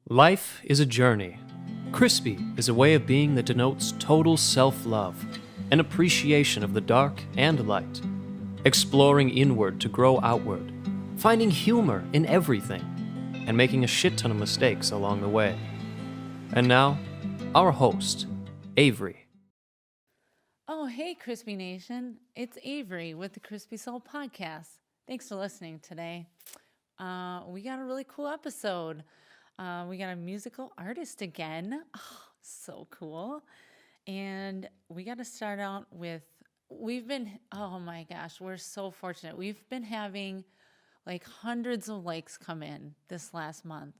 Life is a journey. Crispy is a way of being that denotes total self-love, an appreciation of the dark and light, exploring inward to grow outward, finding humor in everything, and making a shit ton of mistakes along the way. And now, our host, Avery. Oh, hey, Crispy Nation. It's Avery with the Crispy Soul Podcast. Thanks for listening today. We got a really cool episode. We got a musical artist again. Oh, so cool. And we got to start out with, oh my gosh, we're so fortunate. We've been having like hundreds of likes come in this last month.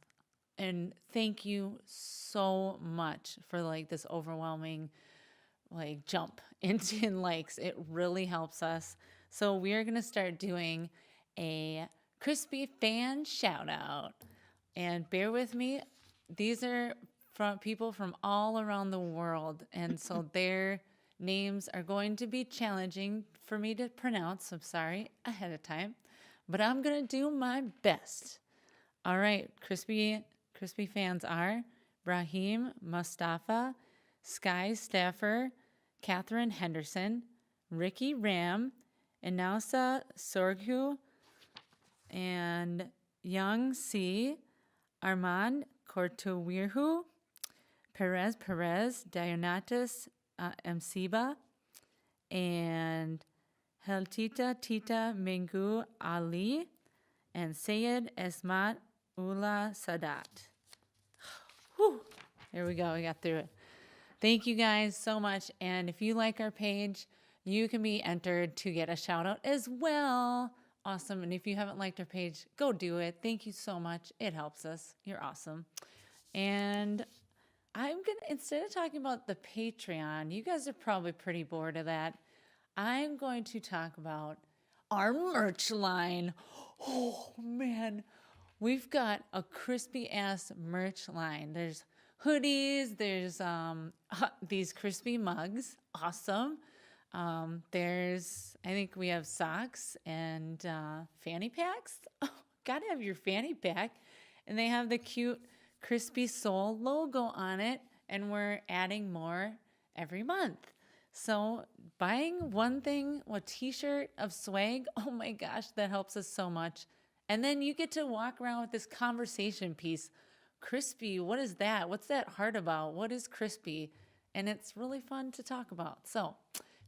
And thank you so much for like this overwhelming like jump into likes. It really helps us. So we are going to start doing a Crispy fan shout out. And bear with me, these are from people from all around the world. And so their names are going to be challenging for me to pronounce. I'm sorry ahead of time, but I'm going to do my best. All right, crispy fans are Brahim Mustafa, Sky Staffer, Catherine Henderson, Ricky Ram, Inausa Sorgu, and Young C, Armand Kortowirhu, Perez, Dionysus Msiba, and Heltita Tita Mengu Ali, and Sayed Esmat Ula Sadat. Whew. There we go. We got through it. Thank you guys so much. And if you like our page, you can be entered to get a shout out as well. Awesome. And if you haven't liked our page, go do it. Thank you so much. It helps us. You're awesome. And instead of talking about the Patreon, you guys are probably pretty bored of that. I'm going to talk about our merch line. Oh man, we've got a crispy ass merch line. There's hoodies, there's these crispy mugs. Awesome. I think we have socks and fanny packs. Oh, gotta have your fanny pack. And they have the cute Crispy Soul logo on it. And we're adding more every month. So buying one thing, a t-shirt of swag, oh my gosh, that helps us so much. And then you get to walk around with this conversation piece. Crispy, what is that? What's that heart about? What is crispy? And it's really fun to talk about. So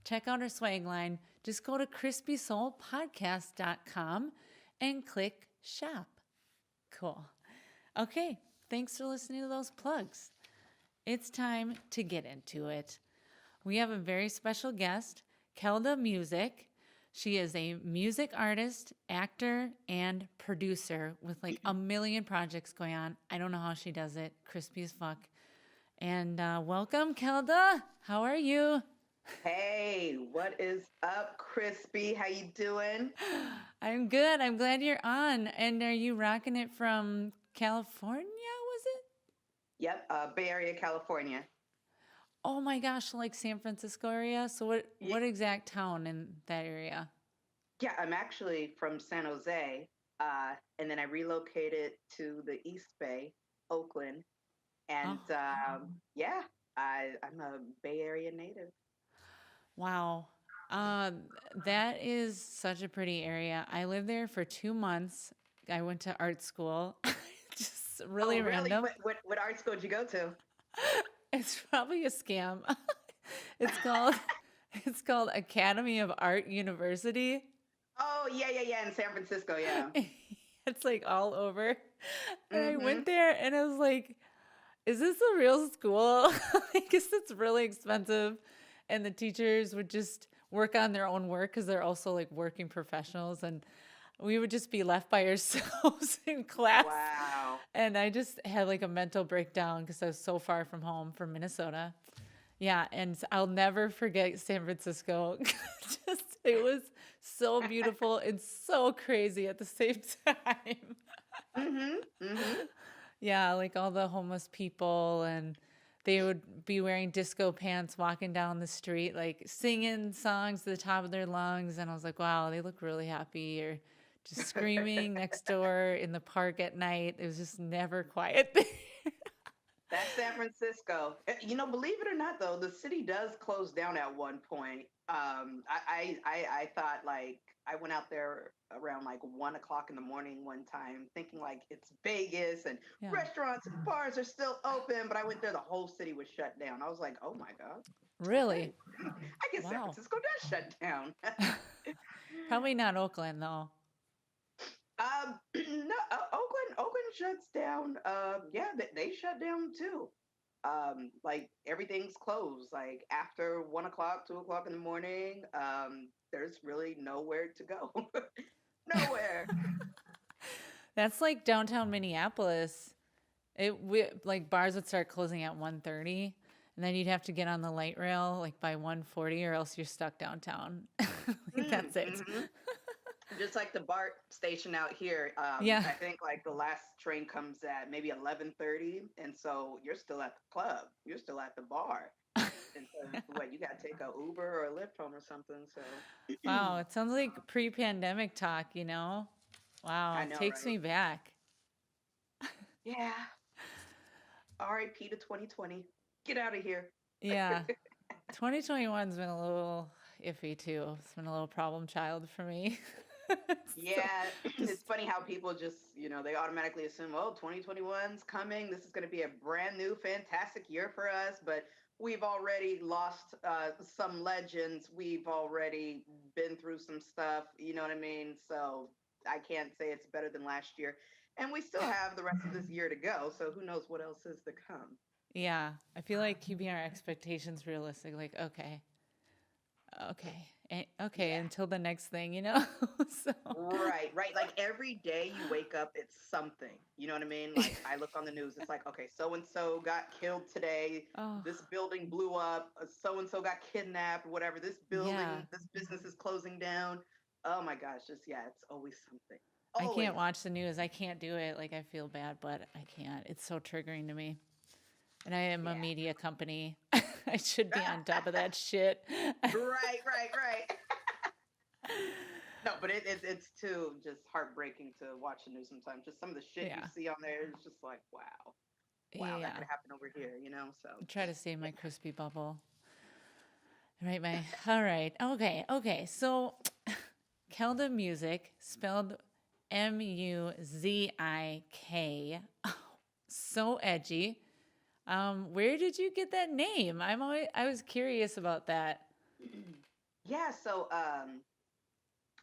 check out our swag line. Just go to crispysoulpodcast.com and click shop. Cool. Okay, thanks for listening to those plugs. It's time to get into it. We have a very special guest, Keldamuzik. She is a music artist, actor, and producer with like a million projects going on. I don't know how she does it. Crispy as fuck. And welcome, Kelda. How are you? Hey, what is up, Crispy? How you doing? I'm good. I'm glad you're on. And are you rocking it from California, was it? Yep, Bay Area, California. Oh my gosh, like San Francisco area? So what exact town in that area? Yeah, I'm actually from San Jose, and then I relocated to the East Bay, Oakland, and Oh. yeah, I'm a Bay Area native. Wow. Uh, that is such a pretty area. I lived there for 2 months. I went to art school. Just really Oh, really? random. What art school did you go to? It's probably a scam. It's called it's called Academy of Art University. Oh, yeah, in San Francisco, yeah. It's like all over. And I Mm-hmm. went there and I was like, is this a real school? I guess it's really expensive. And the teachers would just work on their own work because they're also like working professionals. And we would just be left by ourselves in class. Wow. And I just had like a mental breakdown because I was so far from home from Minnesota. Yeah, and I'll never forget San Francisco. It was so beautiful and so crazy at the same time. Mm-hmm. Mm-hmm. Yeah, like all the homeless people, and they would be wearing disco pants walking down the street, like singing songs to the top of their lungs. And I was like, wow, they look really happy. Or just screaming next door in the park at night. It was just never quiet there. That's San Francisco. Believe it or not, though, the city does close down at one point. I thought like I went out there around like 1 o'clock in the morning one time, thinking like it's Vegas and Yeah. restaurants and bars are still open, but I went there, the whole city was shut down. I was like, oh my god, okay, Really? I guess San Wow. Francisco does shut down. Probably not Oakland though. No, Oakland shuts down. Yeah, they shut down too. Like everything's closed. Like after 1 o'clock, 2 o'clock in the morning, there's really nowhere to go. Nowhere. That's like downtown Minneapolis. Like bars would start closing at 1:30, and then you'd have to get on the light rail like by 1:40, or else you're stuck downtown. Like that's it. Mm-hmm. Just like the BART station out here. Yeah. I think like the last train comes at maybe 11:30, and so you're still at the club. You're still at the bar. And so what, you gotta take a Uber or a Lyft home or something. So Wow, it sounds like pre-pandemic talk, you know? I Wow, know, takes right? me back. Yeah. RIP to 2020. Get out of here. Yeah. 2021's been a little iffy too. It's been a little problem child for me. So, Yeah, it's just funny how people just, they automatically assume, oh, 2021's coming. This is going to be a brand new, fantastic year for us. But we've already lost some legends. We've already been through some stuff. You know what I mean? So I can't say it's better than last year. And we still have the rest of this year to go. So who knows what else is to come? yeah, I feel like keeping our expectations realistic, like, okay, Yeah. until the next thing, you know? So, Right, right. Like every day you wake up, it's something. You know what I mean? Like I look on the news, it's like, okay, so and so got killed today. oh, This building blew up. So and so got kidnapped. Whatever. yeah. This business is closing down. Oh my gosh, just yeah, it's always something. I can't Always. watch the news. I can't do it. Like, I feel bad, but I can't. It's so triggering to me. And I am a Yeah. media company. I should be on top of that shit. Right, right, right. No, but it's too just heartbreaking to watch the news sometimes. Just some of the shit you Yeah. see on there is just like, wow, wow, that Yeah. could happen over here. So I try to stay in my crispy bubble. All right. Okay. So Keldamuzik, spelled Muzik. So edgy. Where did you get that name? I was curious about that. yeah, so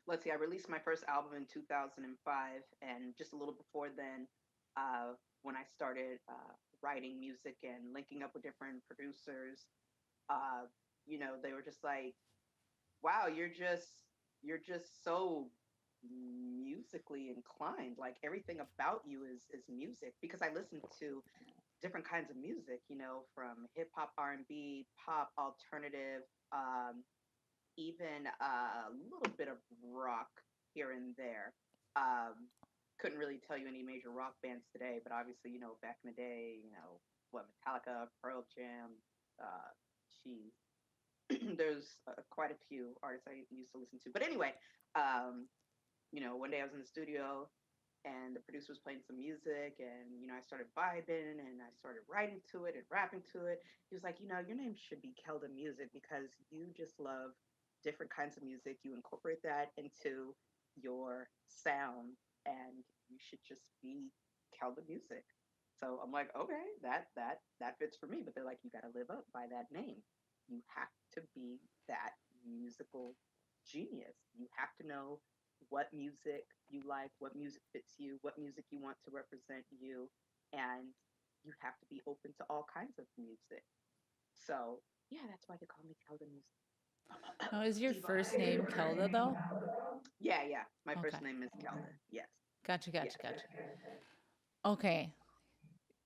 let's see, I released my first album in 2005, and just a little before then, when I started writing music and linking up with different producers, uh, they were just like, "Wow, you're just so musically inclined. Like everything about you is music." Because I listen to different kinds of music, from hip hop, R&B, pop, alternative. Even a little bit of rock here and there. Um, couldn't really tell you any major rock bands today, but obviously, back in the day, what Metallica, Pearl Jam, uh, geez, there's quite a few artists I used to listen to. But anyway, um, one day I was in the studio and the producer was playing some music, and I started vibing and I started writing to it and rapping to it. He was like, your name should be Keldamuzik because you just love different kinds of music. You incorporate that into your sound, and you should just be Keldamuzik. So I'm like, okay, that fits for me. But they're like, you got to live up by that name. You have to be that musical genius. You have to know what music you like, what music fits you, what music you want to represent you, and you have to be open to all kinds of music. So yeah, that's why they call me Kelda Music. Now, is your Diva. first name Kelda though? Yeah, yeah. My Okay. first name is Kelda. Yes, Gotcha. yes. Okay.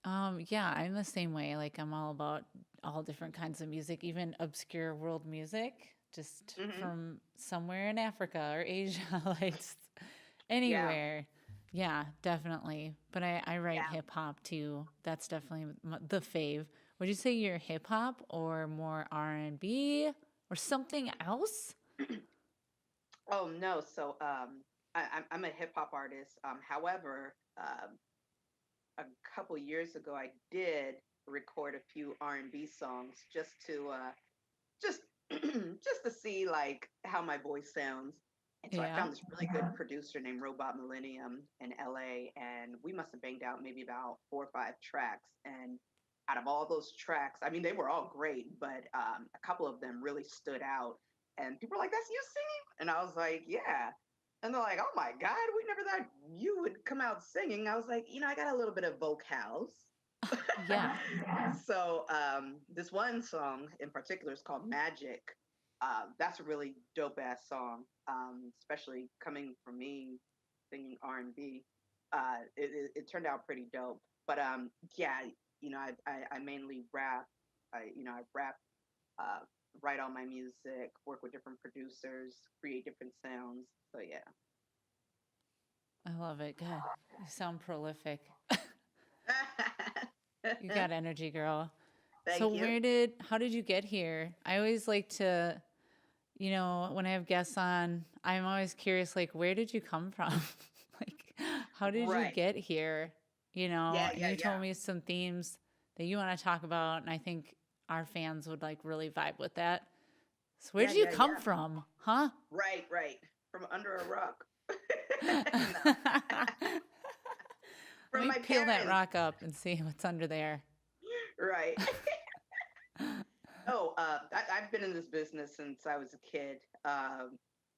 Yeah, I'm the same way. Like I'm all about all different kinds of music, even obscure world music, just Hmm. from somewhere in Africa or Asia, like Yeah, anywhere. Yeah, definitely. But I write yeah. hip hop too. That's definitely the fave. Would you say you're hip hop or more R&B or something else? Oh no, so I'm a hip hop artist. However, a couple years ago, I did record a few R&B songs just just to see like how my voice sounds. And so I Yeah. found this really good producer named Robot Millennium in LA, and we must have banged out maybe about 4 or 5 tracks. And out of all those tracks, I mean, they were all great, but a couple of them really stood out. And people were like, "That's you singing?" And I was like, "Yeah." And they're like, "Oh my God, we never thought you would come out singing." I was like, I got a little bit of vocals. Yeah. So this one song in particular is called Magic. That's a really dope ass song, especially coming from me singing R&B. It turned out pretty dope. But yeah, I mainly rap. I rap, uh, write all my music, work with different producers, create different sounds. So yeah. I love it. Good. You sound prolific. You got energy, girl. So Thank you. how did you get here? I always like to, when I have guests on, I'm always curious, like, where did you come from? Like, how did you Right. get here? Yeah, And yeah, you yeah. told me some themes that you want to talk about, and I think our fans would like really vibe with that. So where Yeah, did you yeah, come yeah. from? Huh? Right, right. From under a rock. No, Let from me my peel that parents. rock up and see what's under there. Right. Oh, I've been in this business since I was a kid.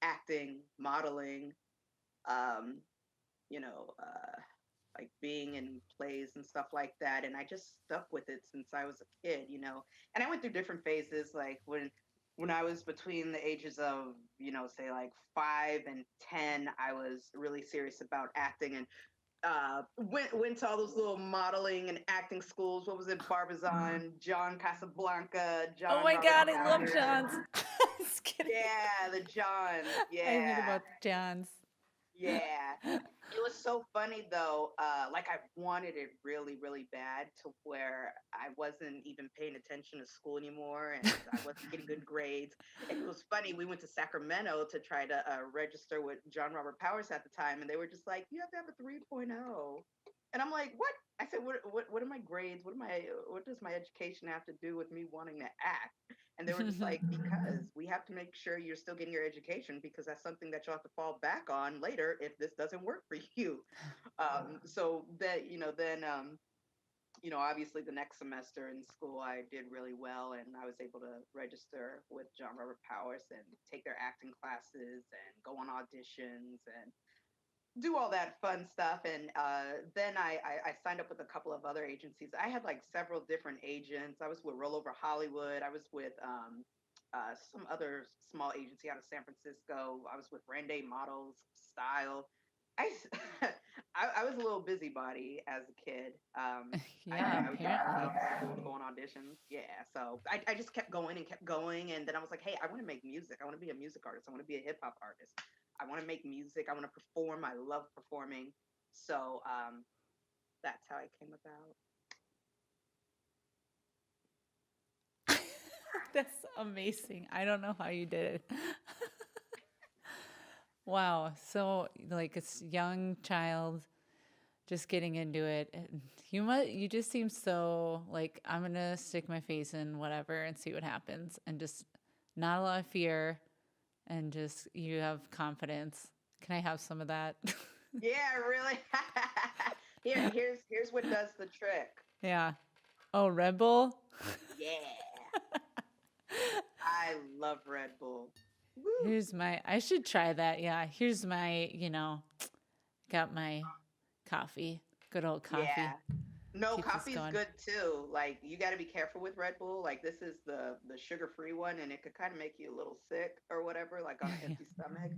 Acting, modeling, um, like being in plays and stuff like that. And I just stuck with it since I was a kid. And I went through different phases, like when I was between the ages of, say like 5 and 10, I was really serious about acting and went to all those little modeling and acting schools. What was it? Barbizon, John Casablanca, Oh John my Robert God, I love Powers. Johns. Just kidding. Yeah, the Johns. I think Yeah. about Johns. Yeah. It was so funny though. Like I wanted it really, really bad to where I wasn't even paying attention to school anymore and I wasn't getting good grades. And it was funny. We went to Sacramento to try to register with John Robert Powers at the time, and they were just like, "You have to have a 3.0." And I'm like, "What?" I said, "What are my grades? What does my education have to do with me wanting to act?" And they were just like, "Because we have to make sure you're still getting your education because that's something that you'll have to fall back on later if this doesn't work for you." So that, obviously the next semester in school, I did really well and I was able to register with John Robert Powers and take their acting classes and go on auditions and do all that fun stuff. And then I signed up with a couple of other agencies. I had like several different agents. I was with Rollover Hollywood. I was with some other small agency out of San Francisco. I was with Rende Models Style. I, I was a little busybody as a kid. Yeah, I would get called apparently. out to school to go on auditions. Yeah, so I just kept going and kept going. And then I was like, hey, I want to make music. I want to be a music artist. I want to be a hip hop artist. I want to make music. I want to perform. I love performing. So that's how I came about. That's amazing. I don't know how you did it. Wow. So like a young child just getting into it. And you just seem so like I'm gonna stick my face in whatever and see what happens and just not a lot of fear and just you have confidence. Can I have some of that? Yeah, really. Here's what does the trick. Yeah. Oh, Red Bull? Yeah, I love Red Bull. Woo. I should try that. Yeah. Here's my, got my coffee. Good old coffee. Yeah. No, Keeps us coffee's going. good too. Like you got to be careful with Red Bull. Like this is the sugar-free one, and it could kind of make you a little sick or whatever, like on an Yeah. empty stomach.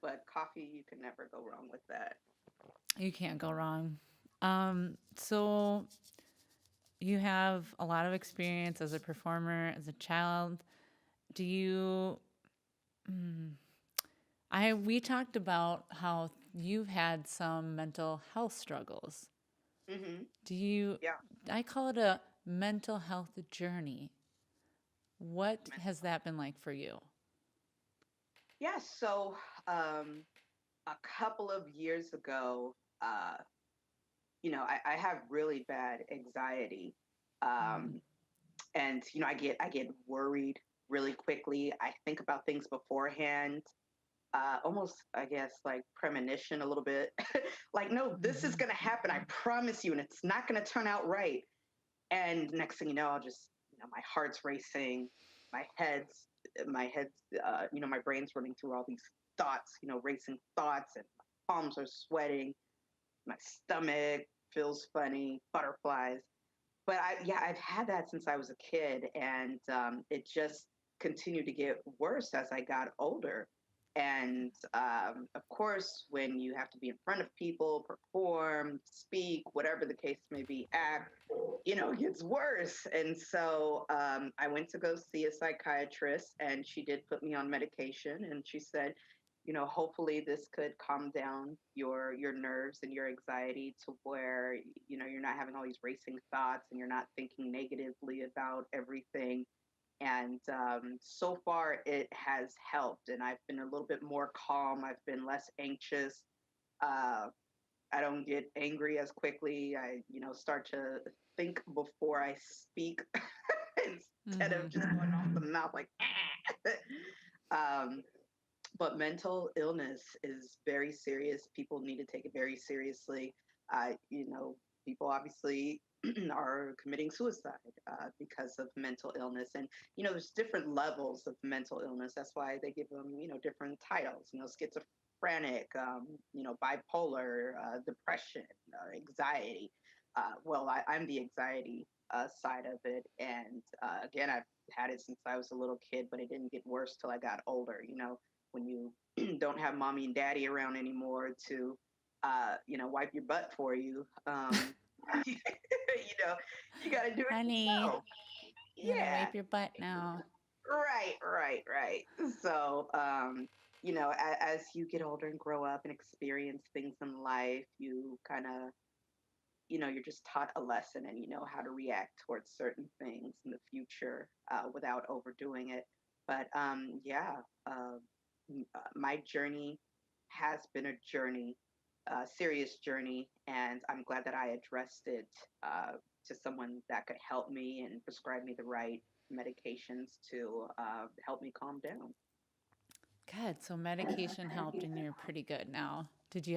But coffee, you can never go wrong with that. You can't go wrong. So you have a lot of experience as a performer, as a child. Do you, we talked about how you've had some mental health struggles. Hmm. Do you, Yeah. I call it a mental health journey. What has Mental. that been like for you? Yeah. So, a couple of years ago, I have really bad anxiety. Mm. Um, and I get worried really quickly. I think about things beforehand, almost I guess like premonition a little bit. Like, no, this is Mhm. gonna happen. I promise you, and it's not gonna turn out right. And next thing you know, I'll just my heart's racing, my head's my head's my brain's running through all these thoughts, racing thoughts, and my palms are sweating, my stomach feels funny, butterflies. But I've had that since I was a kid, and it just continued to get worse as I got older. And of course, when you have to be in front of people, perform, speak, whatever the case may be, act, it gets worse. And so I went to go see a psychiatrist, and she did put me on medication. And she said, hopefully this could calm down your nerves and your anxiety to where you're not having all these racing thoughts and you're not thinking negatively about everything. And so far, it has helped, and I've been a little bit more calm. I've been less anxious. Uh, I don't get angry as quickly. I, start to think before I speak instead of Mhm. just going off the mouth like. um, but mental illness is very serious. People need to take it very seriously. People obviously are committing suicide because of mental illness, and there's different levels of mental illness. That's why they give them, different titles. Schizophrenic, bipolar, depression, anxiety. I'm the anxiety side of it, and again, I've had it since I was a little kid, but it didn't get worse till I got older. When you don't have mommy and daddy around anymore to, wipe your butt for you. You got to do it Honey, yourself. you gotta Yeah, wipe your butt now. right. So, as you get older and grow up and experience things in life, you kind of, you're just taught a lesson and you know how to react towards certain things in the future without overdoing it. But yeah, uh, my journey has been a journey, a serious journey, and I'm glad that I addressed it to someone that could help me and prescribe me the right medications to help me calm down. Good. So medication helped and you're pretty good now. Did you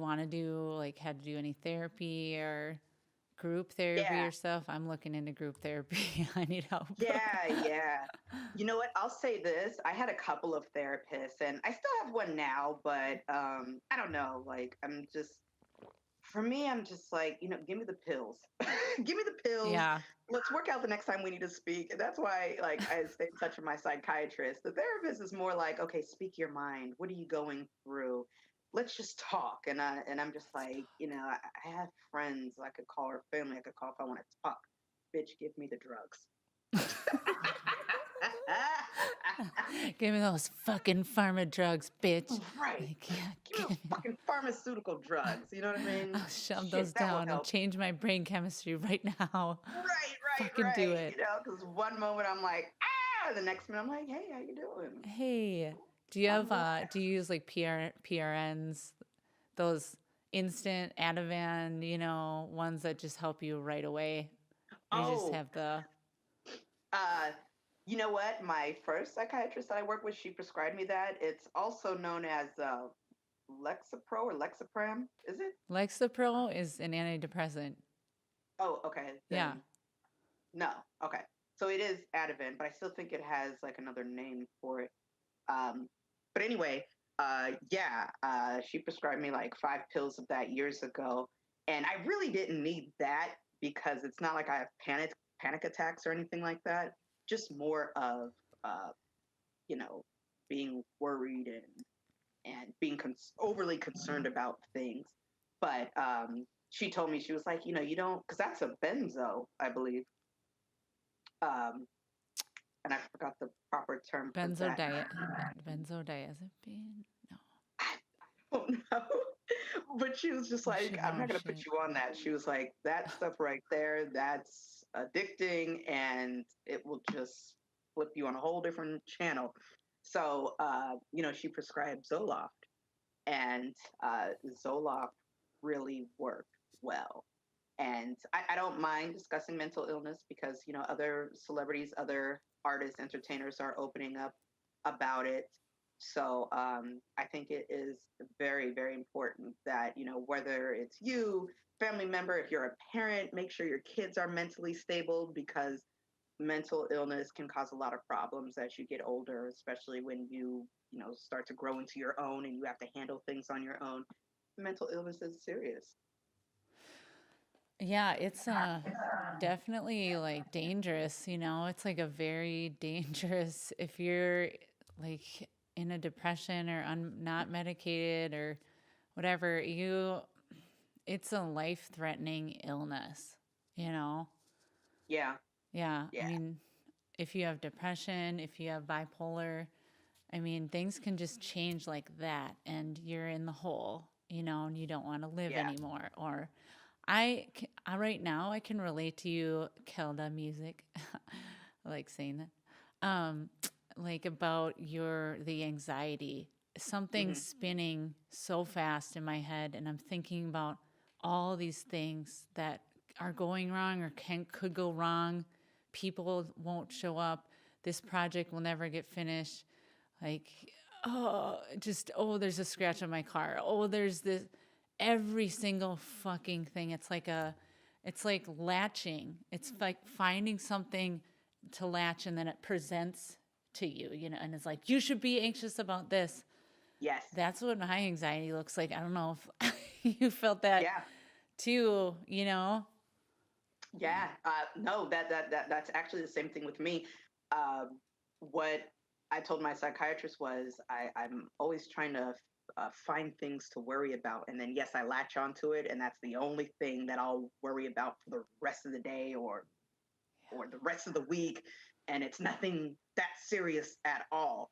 want to do, like, had to do any therapy or group therapy Yeah, or stuff? I'm looking into group therapy. I need help. yeah. You know what? I'll say this. I had a couple of therapists and I still have one now, but I don't know. Like for me, I'm just like, give me the pills. Give me the pills. Yeah. Let's work out the next time we need to speak. And that's why like I stay in touch with my psychiatrist. The therapist is more like, okay, speak your mind. What are you going through? Let's just talk. And I'm just like, I have friends I could call or family I could call if I want to talk. Bitch, give me the drugs. Give me those fucking pharma drugs, bitch. Right. Like, yeah, Give me those fucking pharmaceutical drugs. You know what I mean? I'll shove Shit, those that will down and help. change my brain chemistry right now. Right, Fucking do right. it. Because one moment I'm like, the next minute I'm like, hey, how you doing? Hey, I'm do you use like PRNs, those instant Ativan, ones that just help you right away? Or you just oh, have the uh, you know what? My first psychiatrist that I work with, she prescribed me that. It's also known as Lexapro or Lexapram. Is it? Lexapro is an antidepressant. Oh, okay. Yeah. Then no. Okay. So it is Ativan, but I still think it has like another name for it. Um, but anyway, yeah, she prescribed me like 5 pills of that years ago, and I really didn't need that because it's not like I have panic attacks or anything like that. Just more of uh, you know being worried and being overly concerned about things. But she told me she was like, you don't because that's a benzo, I believe. Um, and I forgot the proper term for that. Benzodiazepine? No. Don't know. But she was just I like, should I'm know not going to put shit. you on that. She was like, that stuff right there, that's addicting and it will just flip you on a whole different channel. So, she prescribed Zoloft, and Zoloft really worked well. And I don't mind discussing mental illness because, other celebrities, other artists, entertainers are opening up about it. So I think it is very, very important that, whether it's you, family member, if you're a parent, make sure your kids are mentally stable because mental illness can cause a lot of problems as you get older, especially when you start to grow into your own and you have to handle things on your own. Mental illness is serious. Yeah, it's definitely like dangerous, you know. It's like a very dangerous if you're like in a depression or not medicated or whatever, it's a life-threatening illness, you know. Yeah, Yeah, I yeah, mean, if you have depression, if you have bipolar, I mean, things can just change like that and you're in the hole, you know, and you don't want to live yeah. anymore. Or right now, I can relate to you, Keldamuzik. I like saying that. Like about the anxiety. Something's Hmm. spinning so fast in my head, and I'm thinking about all these things that are going wrong or could go wrong. People won't show up. This project will never get finished. Like, there's a scratch on my car. Oh, there's this every single fucking thing. It's like latching. It's like finding something to latch and then it presents to you, you know, and it's like, you should be anxious about this. Yes. That's what my anxiety looks like. I don't know if you felt that Yeah. too, you know? Yeah. No, that's actually the same thing with me. What I told my psychiatrist was I'm always trying to find things to worry about, and then yes, I latch onto it, and that's the only thing that I'll worry about for the rest of the day or the rest of the week, and it's nothing that serious at all.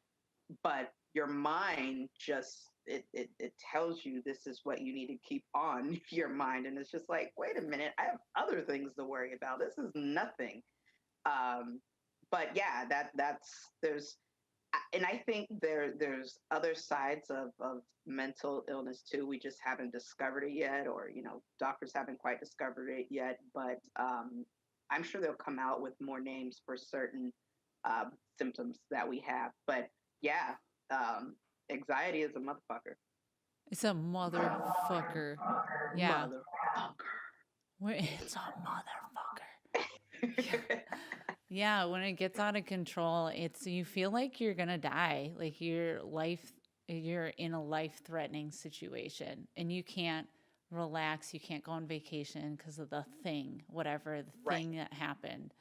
But your mind just it tells you this is what you need to keep on your mind, and it's just like, wait a minute, I have other things to worry about. This is nothing. um but yeah, that's there's and I think there's other sides of mental illness too. We just haven't discovered it yet, or doctors haven't quite discovered it yet. But I'm sure they'll come out with more names for certain symptoms that we have. But yeah, um, anxiety is a motherfucker. It's a motherfucker. Yeah. Motherfucker. It's a motherfucker. Yeah. Yeah, when it gets out of control, you feel like you're gonna die, like you're in a life-threatening situation, and you can't relax, you can't go on vacation because of whatever the Right. thing that happened,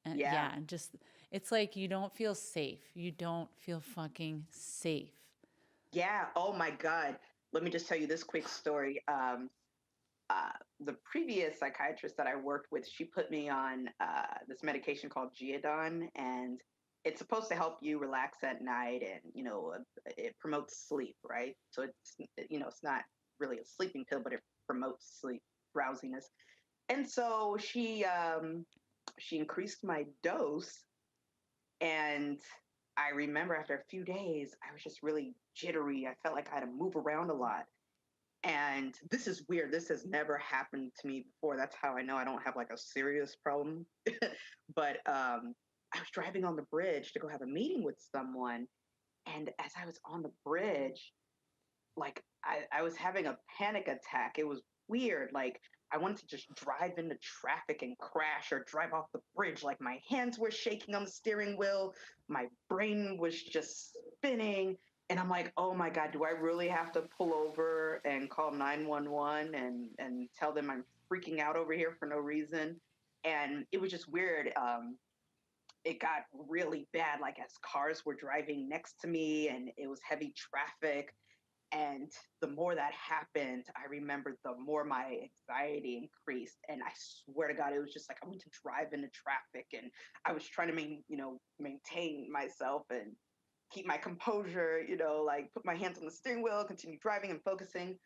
and Yeah. yeah, and just it's like you don't feel safe, you don't feel fucking safe. Yeah. Oh my God. Let me just tell you this quick story. Uh, the previous psychiatrist that I worked with, she put me on this medication called Geodon, and it's supposed to help you relax at night, and it promotes sleep, right? So it's not really a sleeping pill, but it promotes sleep, drowsiness. And so she increased my dose, and I remember after a few days, I was just really jittery. I felt like I had to move around a lot. And this is weird. This has never happened to me before. That's how I know I don't have like a serious problem. But I was driving on the bridge to go have a meeting with someone. And as I was on the bridge, like I was having a panic attack. It was weird. Like I wanted to just drive into traffic and crash or drive off the bridge. Like my hands were shaking on the steering wheel. My brain was just spinning. And I'm like, oh my God, do I really have to pull over and call 911 and tell them I'm freaking out over here for no reason? And it was just weird. It got really bad, like as cars were driving next to me and it was heavy traffic. And the more that happened, I remember the more my anxiety increased. And I swear to God, it was just like I went to drive into traffic, and I was trying to maintain myself and keep my composure, like put my hands on the steering wheel, continue driving and focusing.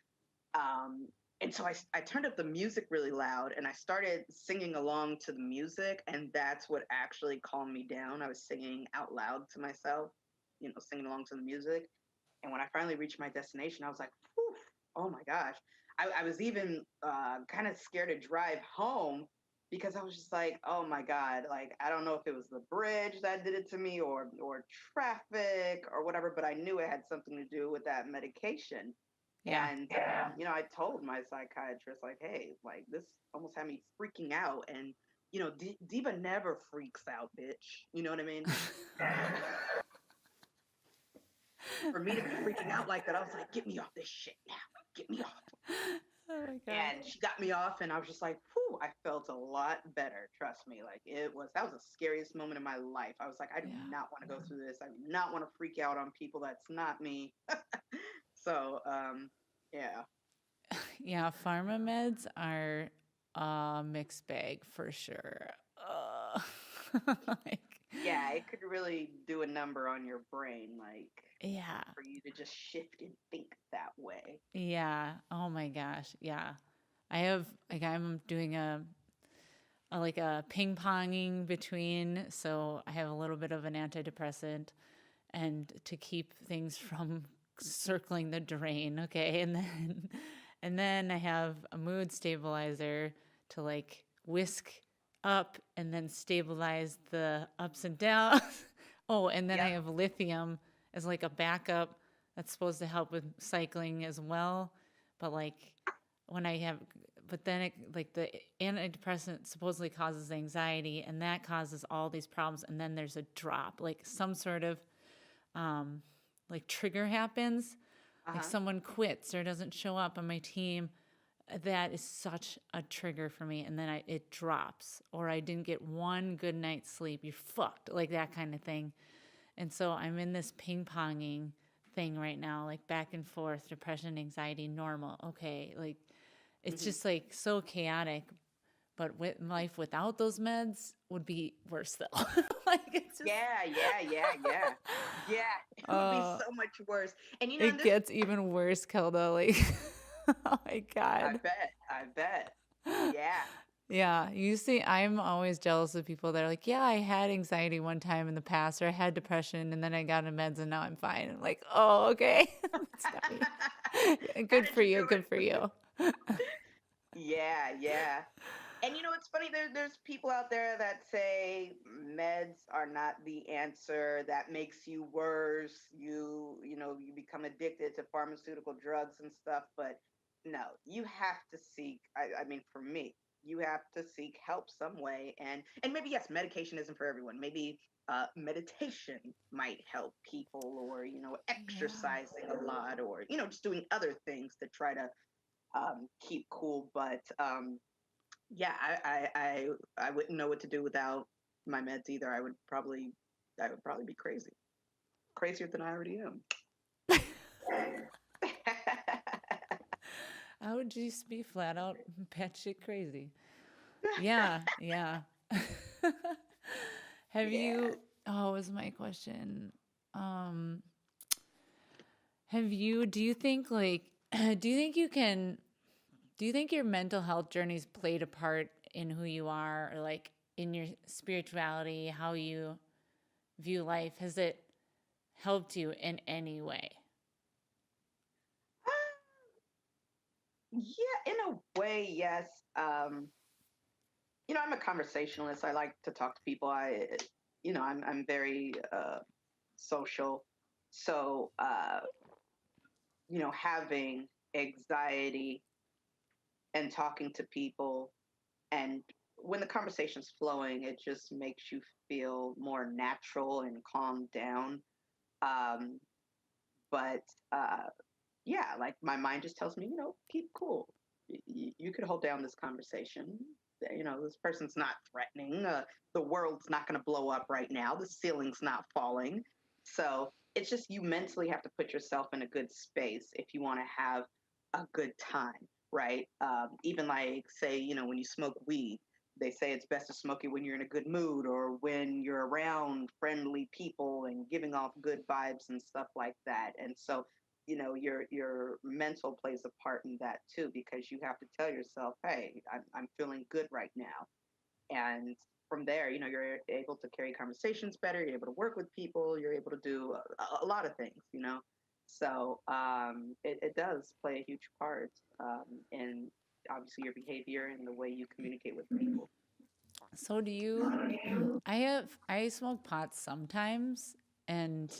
Um, and so I turned up the music really loud and I started singing along to the music. And that's what actually calmed me down. I was singing out loud to myself, singing along to the music. And when I finally reached my destination, I was like, whew, oh my gosh. I was even kind of scared to drive home because I was just like, oh my God, like I don't know if it was the bridge that did it to me or traffic or whatever, but I knew it had something to do with that medication. Yeah. And I told my psychiatrist like, hey, like this almost had me freaking out. And Diva never freaks out, bitch. You know what I mean? For me to be freaking out like that, I was like, get me off this shit now. Get me off. Oh my god. And she got me off, and I was just like, whew, I felt a lot better. Trust me. Like, that was the scariest moment of my life. I was like, I do Yeah. not want to go through this. I do not want to freak out on people. That's not me. So, yeah. Yeah, pharma meds are a mixed bag for sure. Like, Yeah, it could really do a number on your brain, like, yeah. for you to just shift and think that way. Yeah. Oh my gosh. Yeah. I have like I'm doing a like a ping ponging between, so I have a little bit of an antidepressant and to keep things from circling the drain, okay? And then I have a mood stabilizer to like whisk up and then stabilize the ups and downs. Oh, and then I Yep. have lithium as like a backup that's supposed to help with cycling as well. But like when I have, but then it, like the antidepressant supposedly causes anxiety and that causes all these problems. And then there's a drop, like some sort of um, like trigger happens, like Uh-huh. someone quits or doesn't show up on my team. That is such a trigger for me. And then it drops, or I didn't get one good night's sleep. You're fucked, like that kind of thing. And so I'm in this ping ponging thing right now, like back and forth, depression, anxiety, normal. Okay. Like it's Hmm. just like so chaotic. But with life without those meds would be worse though. Like it's just, Yeah, yeah, yeah, yeah. Yeah, it would be uh, so much worse. And and it this, gets even worse, Kelda. Like, oh my I God. bet, I bet. Yeah. Yeah, you see, I'm always jealous of people that are like, yeah, I had anxiety one time in the past, or I had depression, and then I got on meds, and now I'm fine. I'm like, oh, okay, that's nice. How Good did for you you. do Good for it? you. Yeah, yeah. And it's funny, there's people out there that say meds are not the answer, that makes you worse. You become addicted to pharmaceutical drugs and stuff, but no, you have to seek, I mean, for me, you have to seek help some way. And maybe yes, medication isn't for everyone. Maybe meditation might help people, or Yeah. exercising a lot, or just doing other things to try to keep cool. But yeah, I wouldn't know what to do without my meds either. I would probably be crazy, crazier than I already am. I would just be flat out batshit crazy. Yeah, yeah. Have Yeah. you, oh, was my question. Um, do you think like, do you think you can, do you think your mental health journeys played a part in who you are, or like in your spirituality, how you view life? Has it helped you in any way? Yeah, in a way, yes. I'm a conversationalist. I like to talk to people. I'm very social. So, having anxiety and talking to people, and when the conversation's flowing, it just makes you feel more natural and calm down. Um, but yeah, like my mind just tells me, keep cool. You could hold down this conversation. This person's not threatening. The world's not going to blow up right now. The ceiling's not falling. So it's just you mentally have to put yourself in a good space if you want to have a good time, right? Even like, say, when you smoke weed, they say it's best to smoke it when you're in a good mood, or when you're around friendly people and giving off good vibes and stuff like that. And so your mental plays a part in that too, because you have to tell yourself, hey, I'm feeling good right now. And from there, you're able to carry conversations better, you're able to work with people, you're able to do a lot of things. So it does play a huge part in obviously your behavior and the way you communicate with people. So do you I smoke pot sometimes, and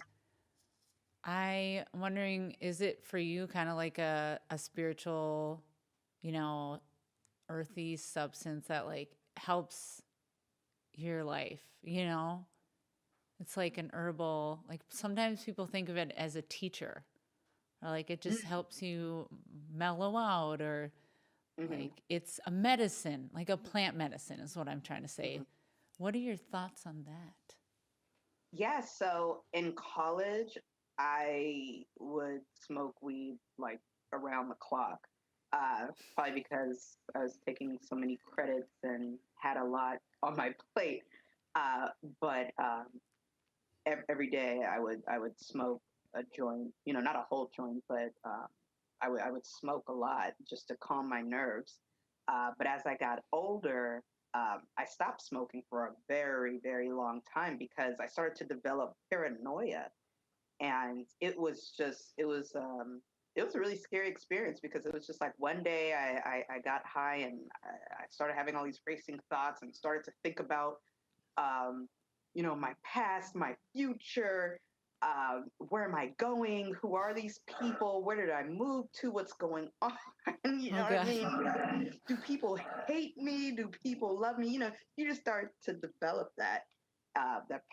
I'm wondering, is it for you kind of like a spiritual, you know, earthy substance that like helps your life, you know? It's like an herbal, like sometimes people think of it as a teacher, or like it just helps you mellow out, or Mm-hmm. like it's a medicine, like a plant medicine is what I'm trying to say. Hmm. What are your thoughts on that? Yeah, so in college, I would smoke weed like around the clock. Probably because I was taking so many credits and had a lot on my plate. Uh, but every day I would smoke a joint. You know, not a whole joint, but I would smoke a lot just to calm my nerves. But as I got older, I stopped smoking for a very, very long time because I started to develop paranoia, and it was a really scary experience because it was just like one day I got high and I started having all these racing thoughts and started to think about um, my past, my future. Where am I going? Who are these people? Where did I move to? What's going on? You know Oh what I God. mean? Do people hate me? Do people love me? You just start to develop that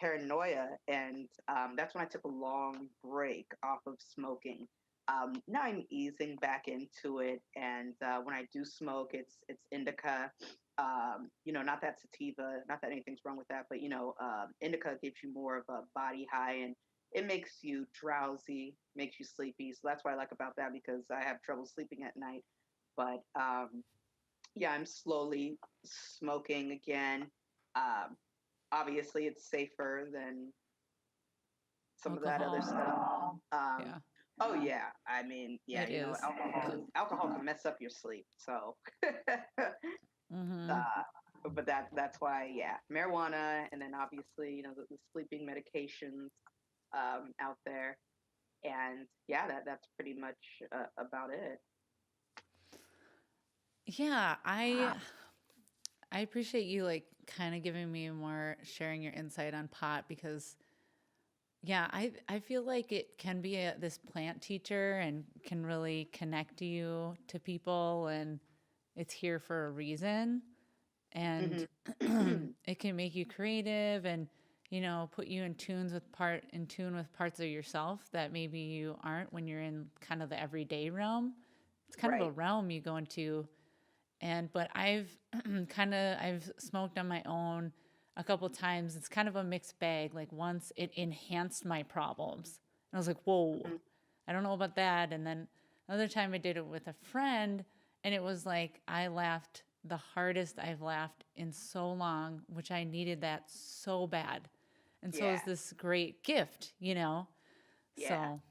paranoia, and that's when I took a long break off of smoking. Now I'm easing back into it, and when I do smoke, it's indica. Not that sativa, not that anything's wrong with that, but indica gives you more of a body high, and it makes you drowsy, makes you sleepy. So that's what I like about that because I have trouble sleeping at night. But yeah, I'm slowly smoking again. Um, Obviously, it's safer than some of that other stuff. Alcohol. Um, Yeah, oh yeah, I mean, yeah, it is. alcohol can mess up your sleep. So, Mm-hmm. uh, but that's why, yeah, marijuana, and then obviously, the sleeping medications out there, and yeah, that's pretty much about it. Yeah, I appreciate you like kind of giving me more sharing your insight on pot, because yeah, I feel like it can be this plant teacher and can really connect you to people, and it's here for a reason, and Hmm. it can make you creative, and put you in tune with parts of yourself that maybe you aren't when you're in kind of the everyday realm. It's kind of a Right. realm you go into. And but I've smoked on my own a couple times. It's kind of a mixed bag. Like once it enhanced my problems, and I was like, whoa, Hmm. I don't know about that. And then another time I did it with a friend, and it was like I laughed the hardest I've laughed in so long, which I needed that so bad. And so Yeah. it's this great gift. Yeah. So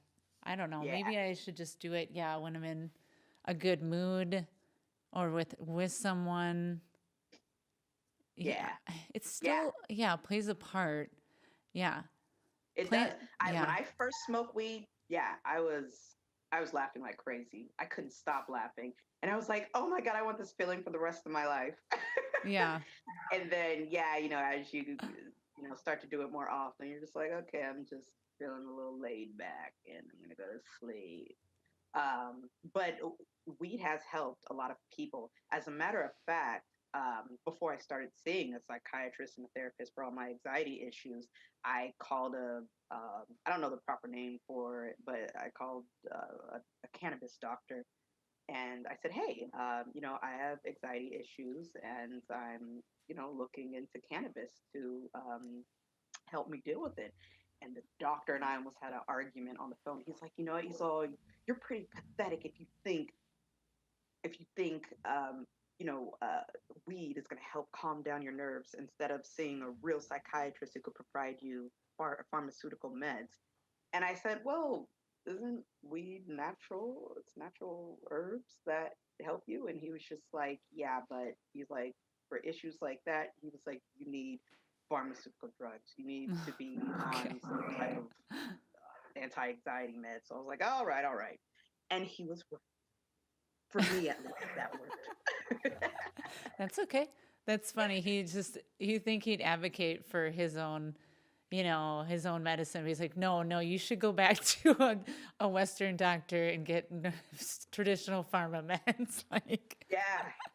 I don't know. Yeah. Maybe I should just do it, yeah, when I'm in a good mood or with someone. Yeah, Yeah. it's Yeah. still, yeah, plays a part. Yeah. It does. Plant, When yeah. I first smoked weed, yeah, I was laughing like crazy. I couldn't stop laughing. And I was like, "Oh my god, I want this feeling for the rest of my life." Yeah. And then yeah, as you start to do it more often, you're just like, "Okay, I'm just feeling a little laid back and I'm going to go to sleep." But weed has helped a lot of people. As a matter of fact, before I started seeing a psychiatrist and a therapist for all my anxiety issues, I called I don't know the proper name for it, but I called a cannabis doctor, and I said, hey, I have anxiety issues and I'm, looking into cannabis to help me deal with it. And the doctor and I almost had an argument on the phone. He's like, he's all, you're pretty pathetic if you think weed is going to help calm down your nerves instead of seeing a real psychiatrist who could provide you pharmaceutical meds. And I said, well, isn't weed natural? It's natural herbs that help you. And he was just like, yeah, but he's like, for issues like that, he was like, you need pharmaceutical drugs. You need to be Okay. on some type of anti-anxiety meds. So I was like, all right. And he was right. For me, at least, that worked. That's okay. That's funny. You think he'd advocate for his own, his own medicine. But he's like, no, you should go back to a Western doctor and get traditional pharma meds. Like,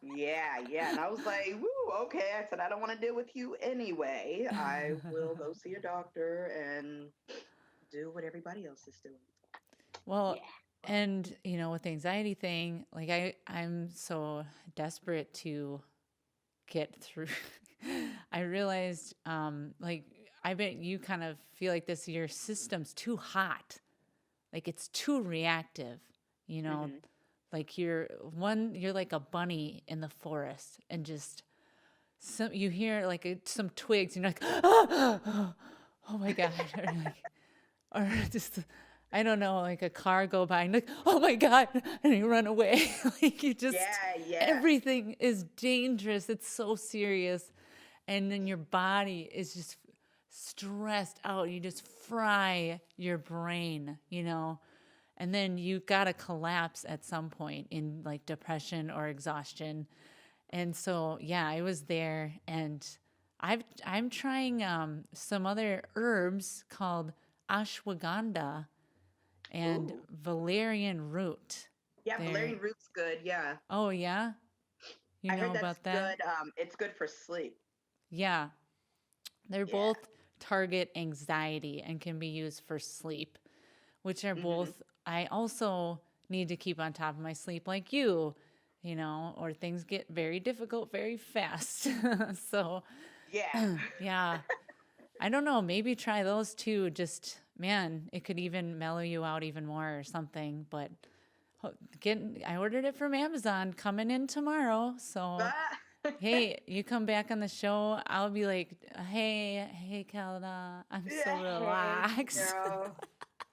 Yeah. And I was like, woo, okay. I said, I don't want to deal with you anyway. I will go see a doctor and do what everybody else is doing. well, Yeah. and with the anxiety thing, like I'm so desperate to get through. I realized, like, I bet you kind of feel like this, your system's too hot. Like it's too reactive, Mm-hmm. like you're like a bunny in the forest and just you hear like some twigs and you're like, oh my God. Or just, I don't know, like a car go by and like, oh my God, and you run away. Like you just, Yeah. everything is dangerous. It's so serious. And then your body is just stressed out. You just fry your brain, and then you got to collapse at some point in like depression or exhaustion. And so, yeah, I was there and I'm trying some other herbs called ashwagandha and Ooh. valerian root. Yeah, They're valerian root's good. Yeah. Oh yeah, you I know heard that's about that? good. It's good for sleep. Yeah, they're Yeah. both target anxiety and can be used for sleep, which are Mm-hmm. both I also need to keep on top of my sleep like you, or things get very difficult very fast. So, Yeah. yeah, I don't know, maybe try those two. Just, man, it could even mellow you out even more or something. But I ordered it from Amazon coming in tomorrow. So, Ah. hey, you come back on the show, I'll be like, hey, Kelda, I'm so Yeah, hey, relaxed. girl.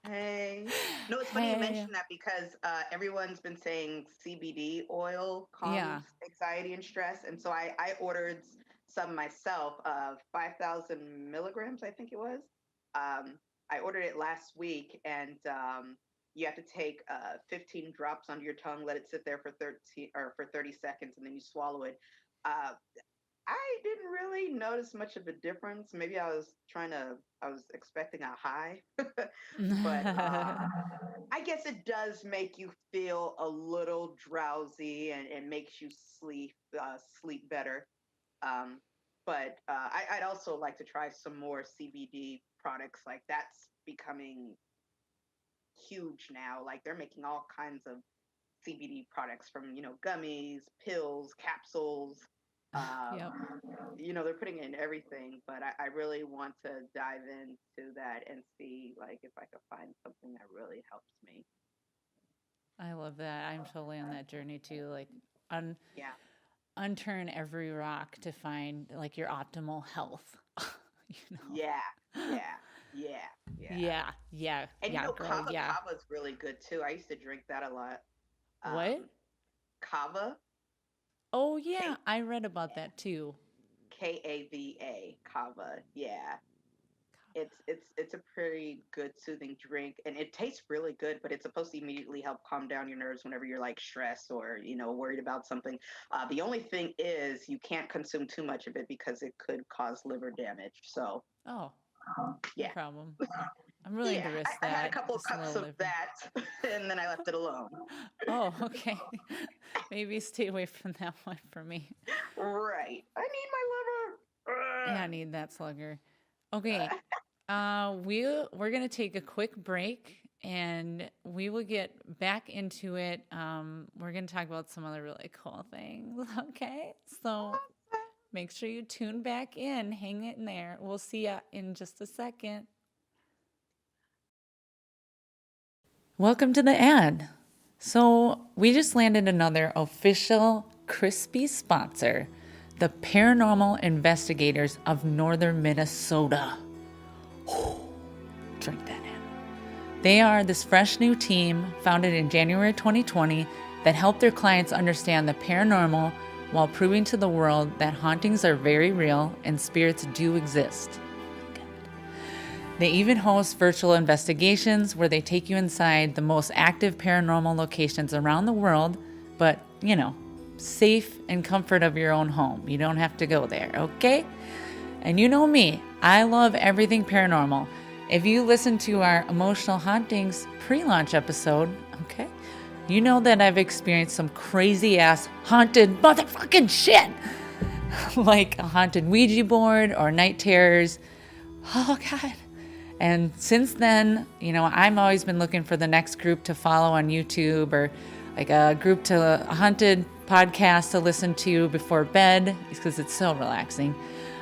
Hey. No, it's funny you Hey, mentioned that because everyone's been saying CBD oil yeah. calms anxiety and stress. And so I ordered some myself, 5,000 milligrams, I think it was. Um, I ordered it last week, and you have to take 15 drops under your tongue, let it sit there for 30 seconds, and then you swallow it. Uh, I didn't really notice much of a difference. Maybe I was expecting a high, but I guess it does make you feel a little drowsy and makes you sleep better. Um, but I'd also like to try some more CBD products. Like that's becoming huge now. Like they're making all kinds of CBD products from, gummies, pills, capsules. Yep. They're putting in everything, but I really want to dive into that and see like if I could find something that really helps me. I love that. I'm totally on that journey too. Like, un- Yeah. unturn every rock to find like your optimal health. you know? Yeah. Yeah. Yeah. Yeah. And girl. Yeah. kava is really good too. I used to drink that a lot. What? Um, Kava, Oh, yeah. K I read about that too. Kava, kava. Yeah. It's a pretty good soothing drink, and it tastes really good, but it's supposed to immediately help calm down your nerves whenever you're like stressed or worried about something. The only thing is you can't consume too much of it because it could cause liver damage. So Oh, no yeah. problem. I'm willing Yeah, to risk I had a that. couple of Just a cups little of liver. that and then I left it alone. Oh, okay. Maybe stay away from that one for me. Right, I need my Yeah, I liver. need that slugger. Okay. We're gonna take a quick break and we will get back into it. We're gonna talk about some other really cool things. Okay. So make sure you tune back in. Hang it in there. We'll see ya in just a second. Welcome to the ad. So, we just landed another official Crispy sponsor, the Paranormal Investigators of Northern Minnesota. Drink that in. They are this fresh new team founded in January 2020 that help their clients understand the paranormal while proving to the world that hauntings are very real and spirits do exist. They even host virtual investigations where they take you inside the most active paranormal locations around the world, but, safe and comfort of your own home. You don't have to go there, okay? And you know me, I love everything paranormal. If you listen to our Emotional Hauntings pre-launch episode, okay, you know that I've experienced some crazy ass haunted motherfucking shit. Like a haunted Ouija board or night terrors. Oh God. And since then, I've always been looking for the next group to follow on YouTube, or like a haunted podcast to listen to before bed, because it's so relaxing.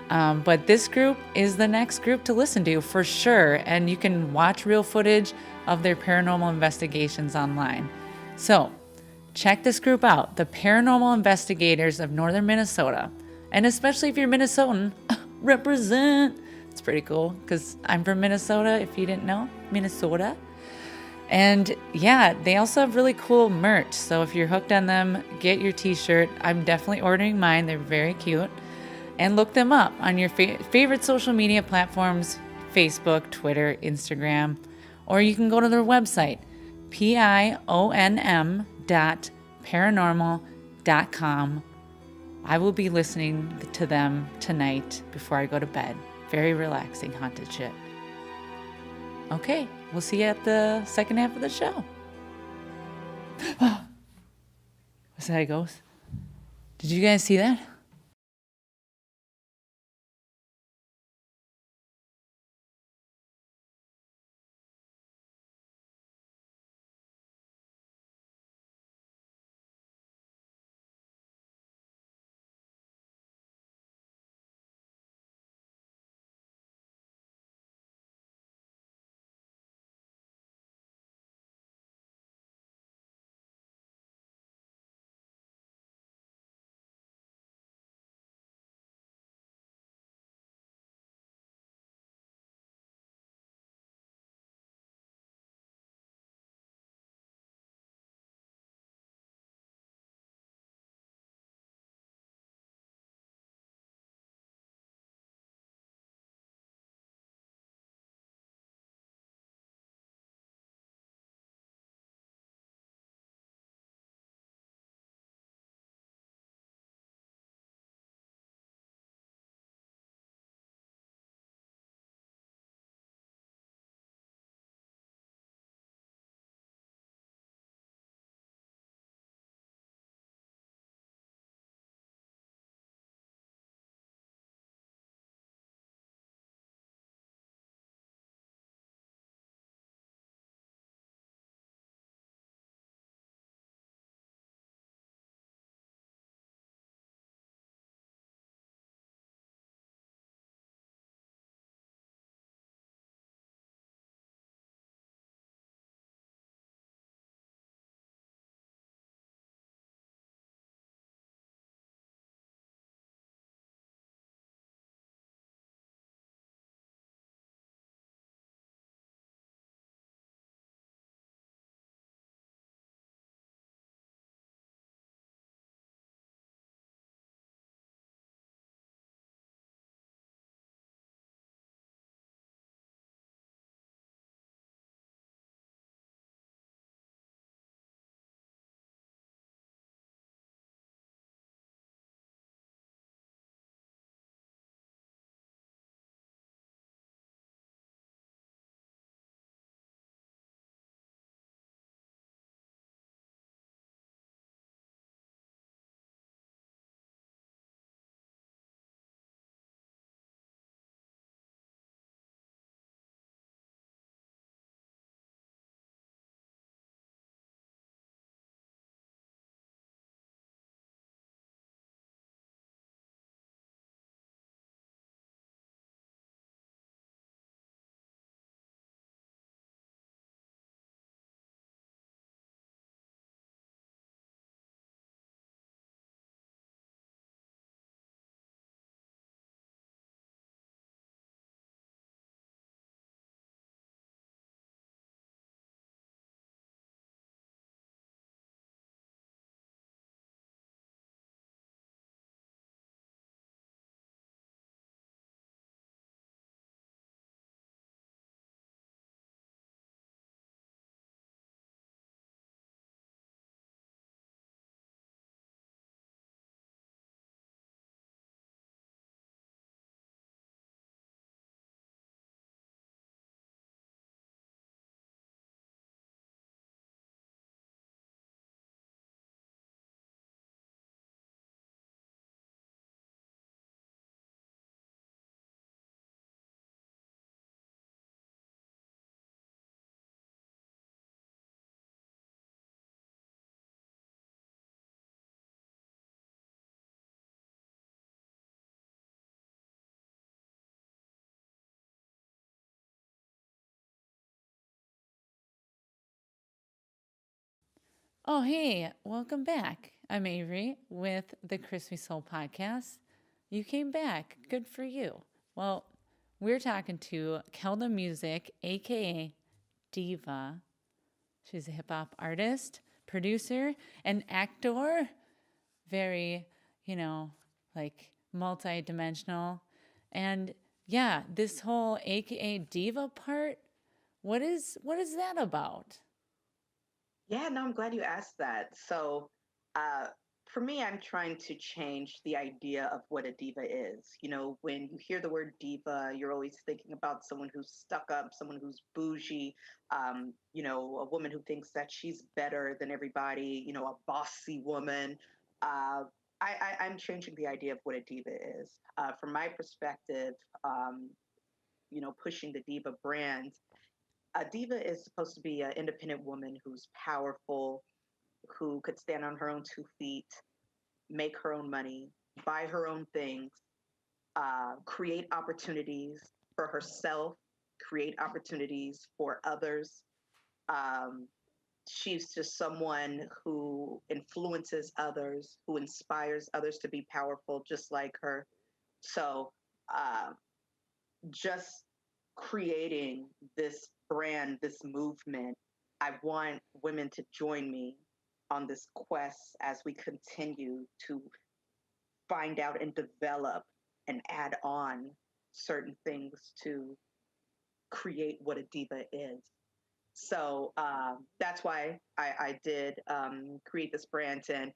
But this group is the next group to listen to for sure. And you can watch real footage of their paranormal investigations online. So check this group out, the Paranormal Investigators of Northern Minnesota. And especially if you're Minnesotan, represent. It's pretty cool because I'm from Minnesota, if you didn't know, Minnesota. And yeah, they also have really cool merch. So if you're hooked on them, get your t-shirt. I'm definitely ordering mine. They're very cute. And look them up on your favorite social media platforms, Facebook, Twitter, Instagram, or you can go to their website, pionm.paranormal.com. I will be listening to them tonight before I go to bed. Very relaxing haunted shit. Okay, we'll see you at the second half of the show. That's how it goes. Did you guys see that? Oh, hey, welcome back. I'm Avery with the Crispy Soul Podcast. You came back. Good for you. Well, we're talking to Keldamuzik, aka Diva. She's a hip hop artist, producer, and actor. Very, you know, like multi-dimensional. And yeah, this whole aka Diva part, what is that about? Yeah, no, I'm glad you asked that. Uh, for me, I'm trying to change the idea of what a diva is. When you hear the word diva, you're always thinking about someone who's stuck up, someone who's bougie, a woman who thinks that she's better than everybody, a bossy woman. Uh, I'm changing the idea of what a diva is. From my perspective, um, pushing the diva brand, a diva is supposed to be an independent woman who's powerful, who could stand on her own 2 feet, make her own money, buy her own things, create opportunities for herself, create opportunities for others. Um, she's just someone who influences others, who inspires others to be powerful just like her. So, uh, just creating this brand, this movement. I want women to join me on this quest as we continue to find out and develop and add on certain things to create what a diva is. So that's why I did create this brand. And,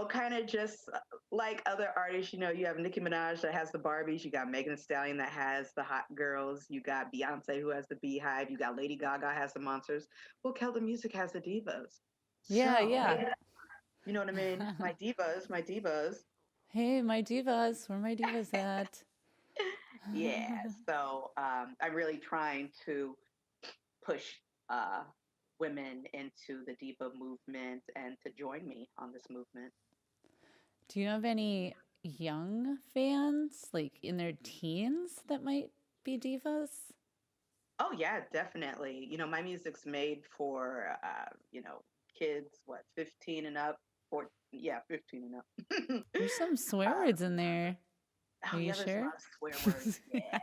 kind of just like other artists, you have Nicki Minaj that has the Barbies, you got Megan Thee Stallion that has the hot girls, you got Beyonce who has the Beehive, you got Lady Gaga has the monsters. Well, Keldamuzik has the divas. Yeah, So, yeah. you know what I mean? My divas, my divas. Hey, my divas, where my divas at? Yeah. So I'm really trying to push uh, women into the diva movement and to join me on this movement. Do you have any young fans, like in their teens, that might be divas? Oh yeah, definitely. My music's made for kids, what, 15 and up, or yeah, 15 and up. There's some swear uh, words in there. Are oh you yeah, there's a sure? lot of swear words. Yeah,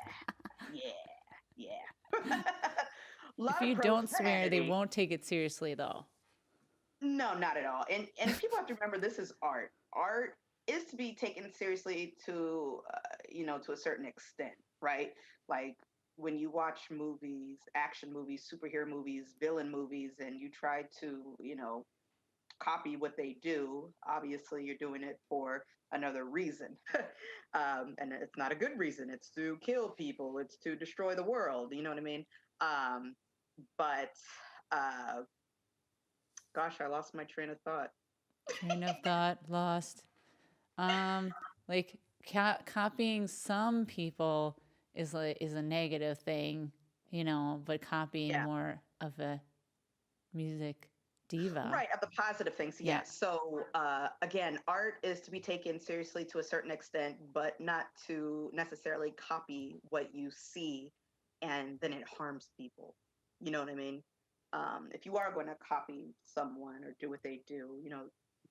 yeah. A If lot of you don't swear, they profanity. won't take it seriously, though. No, not at all. And people have to remember this is art. Art is to be taken seriously to to a certain extent, right? Like when you watch movies, action movies, superhero movies, villain movies, and you try to copy what they do. Obviously, you're doing it for another reason, and it's not a good reason. It's to kill people. It's to destroy the world. You know what I mean? Um, but uh, gosh, I lost my train of thought. Train of thought lost. Um, like copying some people is a negative thing, but copying Yeah. more of a music diva. Right, of the positive things, Yeah. yes. So again, art is to be taken seriously to a certain extent, but not to necessarily copy what you see and then it harms people. You know what I mean? If you are going to copy someone or do what they do,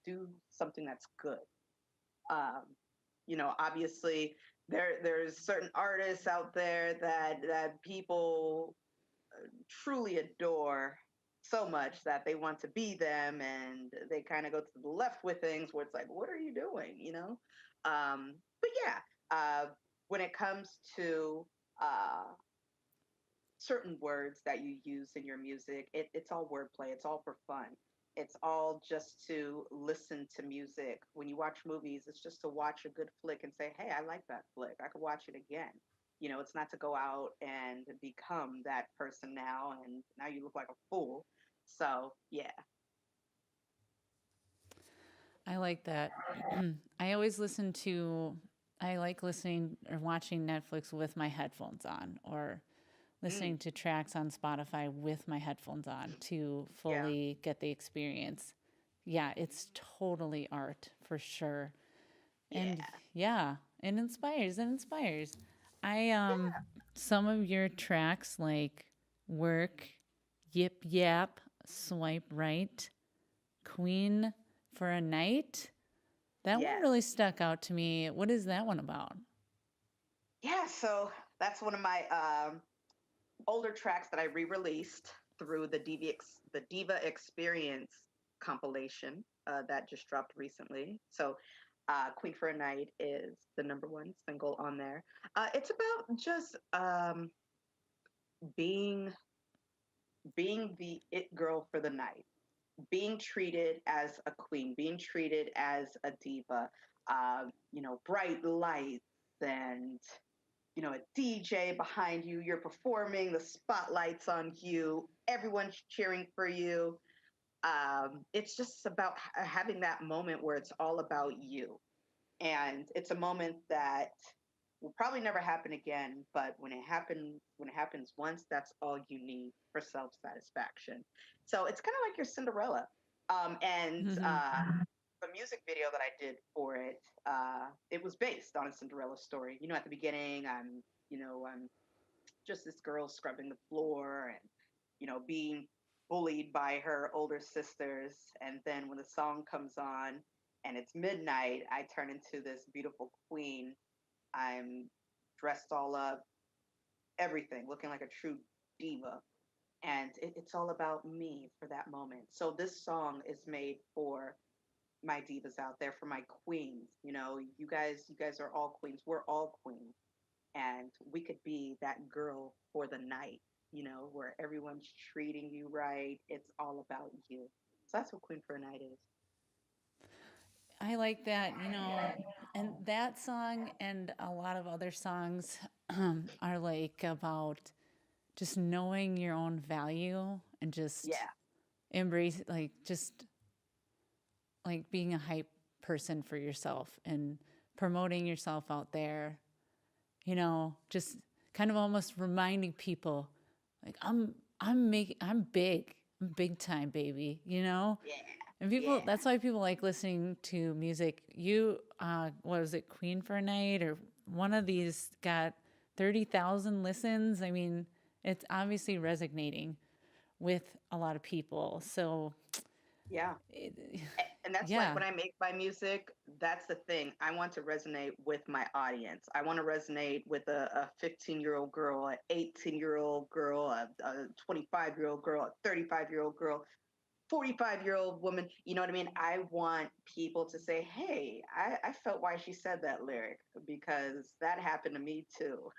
do something that's good. Um, obviously there's certain artists out there that people truly adore so much that they want to be them and they kind of go to the left with things where it's like, what are you doing, but yeah, when it comes to certain words that you use in your music, it's all wordplay, it's all for fun, it's all just to listen to music. When you watch movies, it's just to watch a good flick and say, hey, I like that flick, I could watch it again. It's not to go out and become that person now and now you look like a fool. So yeah. I like that. I always I like listening or watching Netflix with my headphones on or Mm, listening to tracks on Spotify with my headphones on to yeah. fully get the experience. Yeah, it's totally art for sure. And Yeah. yeah, it inspires. It inspires. I some of your tracks like Work, Yip Yap, Swipe Right, Queen for a Night. That one Yes. really stuck out to me. What is that one about? Yeah, so that's one of my older tracks that I re-released through the Diva Experience compilation that just dropped recently. So, "Queen for a Night" is the number one single on there. It's about just being being the it girl for the night, being treated as a queen, being treated as a diva. Bright lights and a DJ behind you. You're performing, the spotlights on you, everyone's cheering for you. It's just about having that moment where it's all about you. And it's a moment that will probably never happen again, but when it happens once, that's all you need for self-satisfaction. So it's kind of like your Cinderella. And the music video that I did for it, it was based on a Cinderella story. At the beginning, I'm just this girl scrubbing the floor and being bullied by her older sisters. And then when the song comes on and it's midnight, I turn into this beautiful queen. I'm dressed all up, everything, looking like a true diva. And it's all about me for that moment. So this song is made for my divas out there, for my queens. You guys are all queens. We're all queens. And we could be that girl for the night, where everyone's treating you right. It's all about you. So that's what Queen for a Night is. I like that, and that song and a lot of other songs are like about just knowing your own value and just Yeah. embrace, like, just like being a hype person for yourself and promoting yourself out there, just kind of almost reminding people like I'm big. I'm big time, baby, Yeah. And people, Yeah. that's why people like listening to music. What was it, Queen for a Night, or one of these got 30,000 listens. I mean, it's obviously resonating with a lot of people. So, Yeah. it, And that's like yeah. when I make my music, that's the thing. I want to resonate with my audience. I want to resonate with a 15-year-old girl, an 18-year-old girl, a 25-year-old girl, a 35-year-old girl, 45-year-old woman. You know what I mean? I want people to say, hey, I felt why she said that lyric because that happened to me too.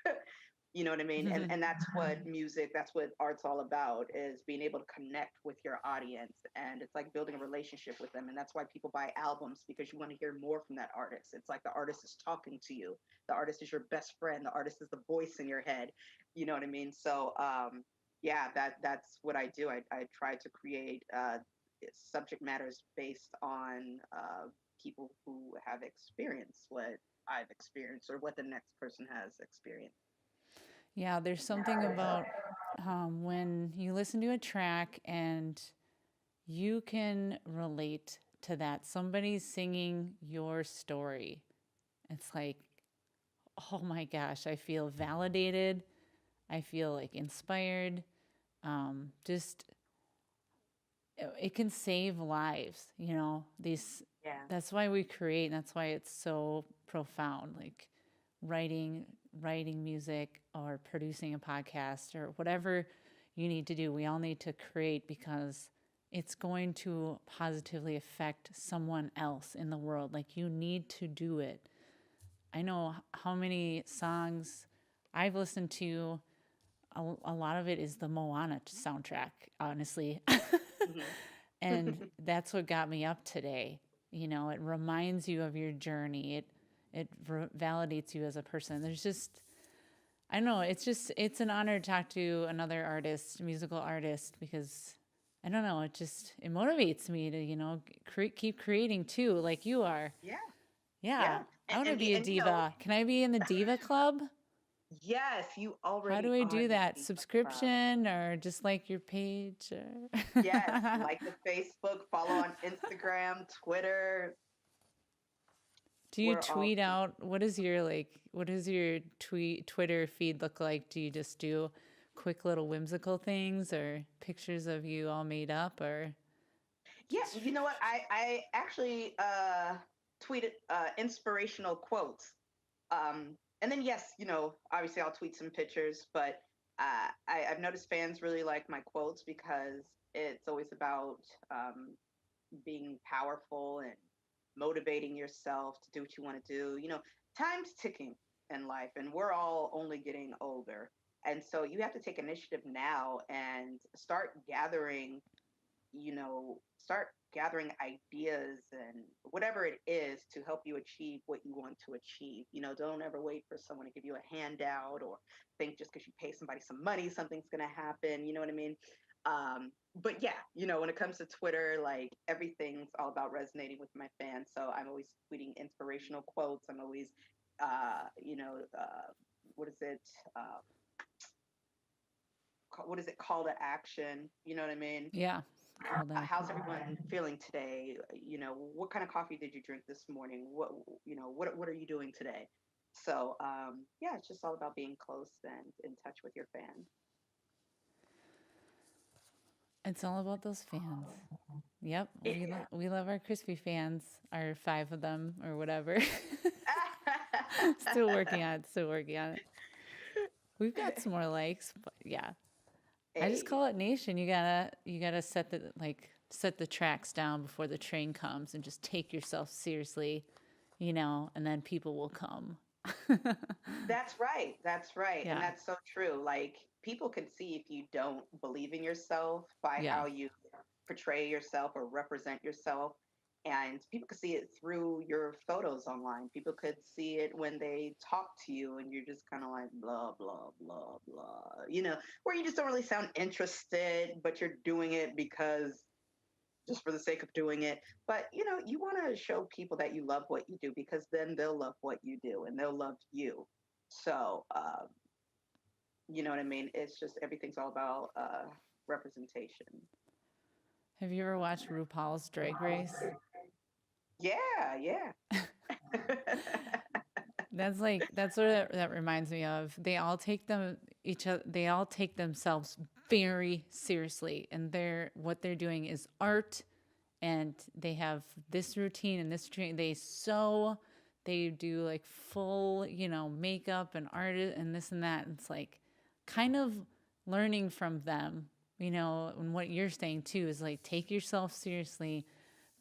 You know what I mean? And that's what music, that's what art's all about, is being able to connect with your audience. And it's like building a relationship with them. And that's why people buy albums, because you want to hear more from that artist. It's like the artist is talking to you. The artist is your best friend. The artist is the voice in your head. You know what I mean? So yeah, that's what I do. I try to create subject matters based on people who have experienced what I've experienced or what the next person has experienced. Yeah, there's something about when you listen to a track and you can relate to that. Somebody's singing your story. It's like, oh my gosh, I feel validated. I feel like inspired. Just it can save lives, these Yeah. that's why we create, and that's why it's so profound, like writing music or producing a podcast or whatever you need to do. We all need to create because it's going to positively affect someone else in the world. Like, you need to do it. I know how many songs I've listened to. A lot of it is the Moana soundtrack, honestly. Hmm. And that's what got me up today. It reminds you of your journey. It validates you as a person. There's just, I don't know, it's an honor to talk to another artist, musical artist, because I don't know, it motivates me to, keep creating too, like you are. Yeah. Yeah. Yeah. I want to And be a and diva. Can I be in the diva club? yes, you How already do I are do in the that? Diva Club. Subscription or just like your page? Yes, Or like the Facebook, follow on Instagram, Twitter. do you We're all tweet out? What does your Twitter feed look like? Do you just do quick little whimsical things or pictures of you all made up, or Yeah, you know what? I actually tweeted inspirational quotes. And then yes, obviously I'll tweet some pictures, but I've noticed fans really like my quotes because it's always about being powerful and motivating yourself to do what you want to do. Time's ticking in life, and we're all only getting older. And so you have to take initiative now and start gathering ideas and whatever it is to help you achieve what you want to achieve. Don't ever wait for someone to give you a handout or think just because you pay somebody some money, something's going to happen. You know what I mean? But yeah, when it comes to Twitter, like everything's all about resonating with my fans. So I'm always tweeting inspirational quotes. I'm always, what is it? What is it? Call to action. You know what I mean? Yeah. Hold on. How's everyone feeling today? What kind of coffee did you drink this morning? What are you doing today? So yeah, it's just all about being close and in touch with your fans. It's all about those fans. Yep, Yeah. we love our crispy fans, our 5 of them or whatever. Still working on it. Still working on it. We've got some more likes, but yeah, I just Hey, call it nation. You gotta set the tracks down before the train comes and just take yourself seriously, and then people will come. that's right. That's right. And Yeah, that's so true. Like people can see if you don't believe in yourself by yeah, how you portray yourself or represent yourself. And people could see it through your photos online. People could see it when they talk to you and you're just kind of like blah, blah, blah, blah, where you just don't really sound interested, but you're doing it because just for the sake of doing it. But, you want to show people that you love what you do because then they'll love what you do and they'll love you. So, you know what I mean? It's just everything's all about representation. have you ever watched RuPaul's Drag Race? Yeah, yeah. That's what that reminds me of. They all take themselves very seriously, and what they're doing is art, and they have this routine and this routine. They do like full, makeup and art and this and that. It's like kind of learning from them, and what you're saying too is like take yourself seriously,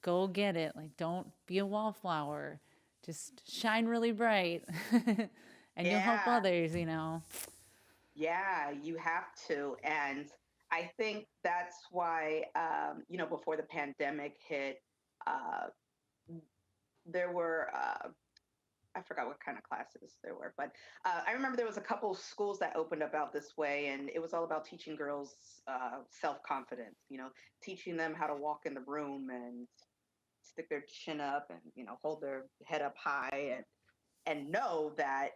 go get it. Like don't be a wallflower, just shine really bright, and you'll help Yeah, others. yeah, you have to. And I think that's why, before the pandemic hit, uh, there were I forgot what kind of classes there were, but I remember there was a couple schools that opened up out this way, and it was all about teaching girls self confidence. Teaching them how to walk in the room and stick their chin up and hold their head up high and know that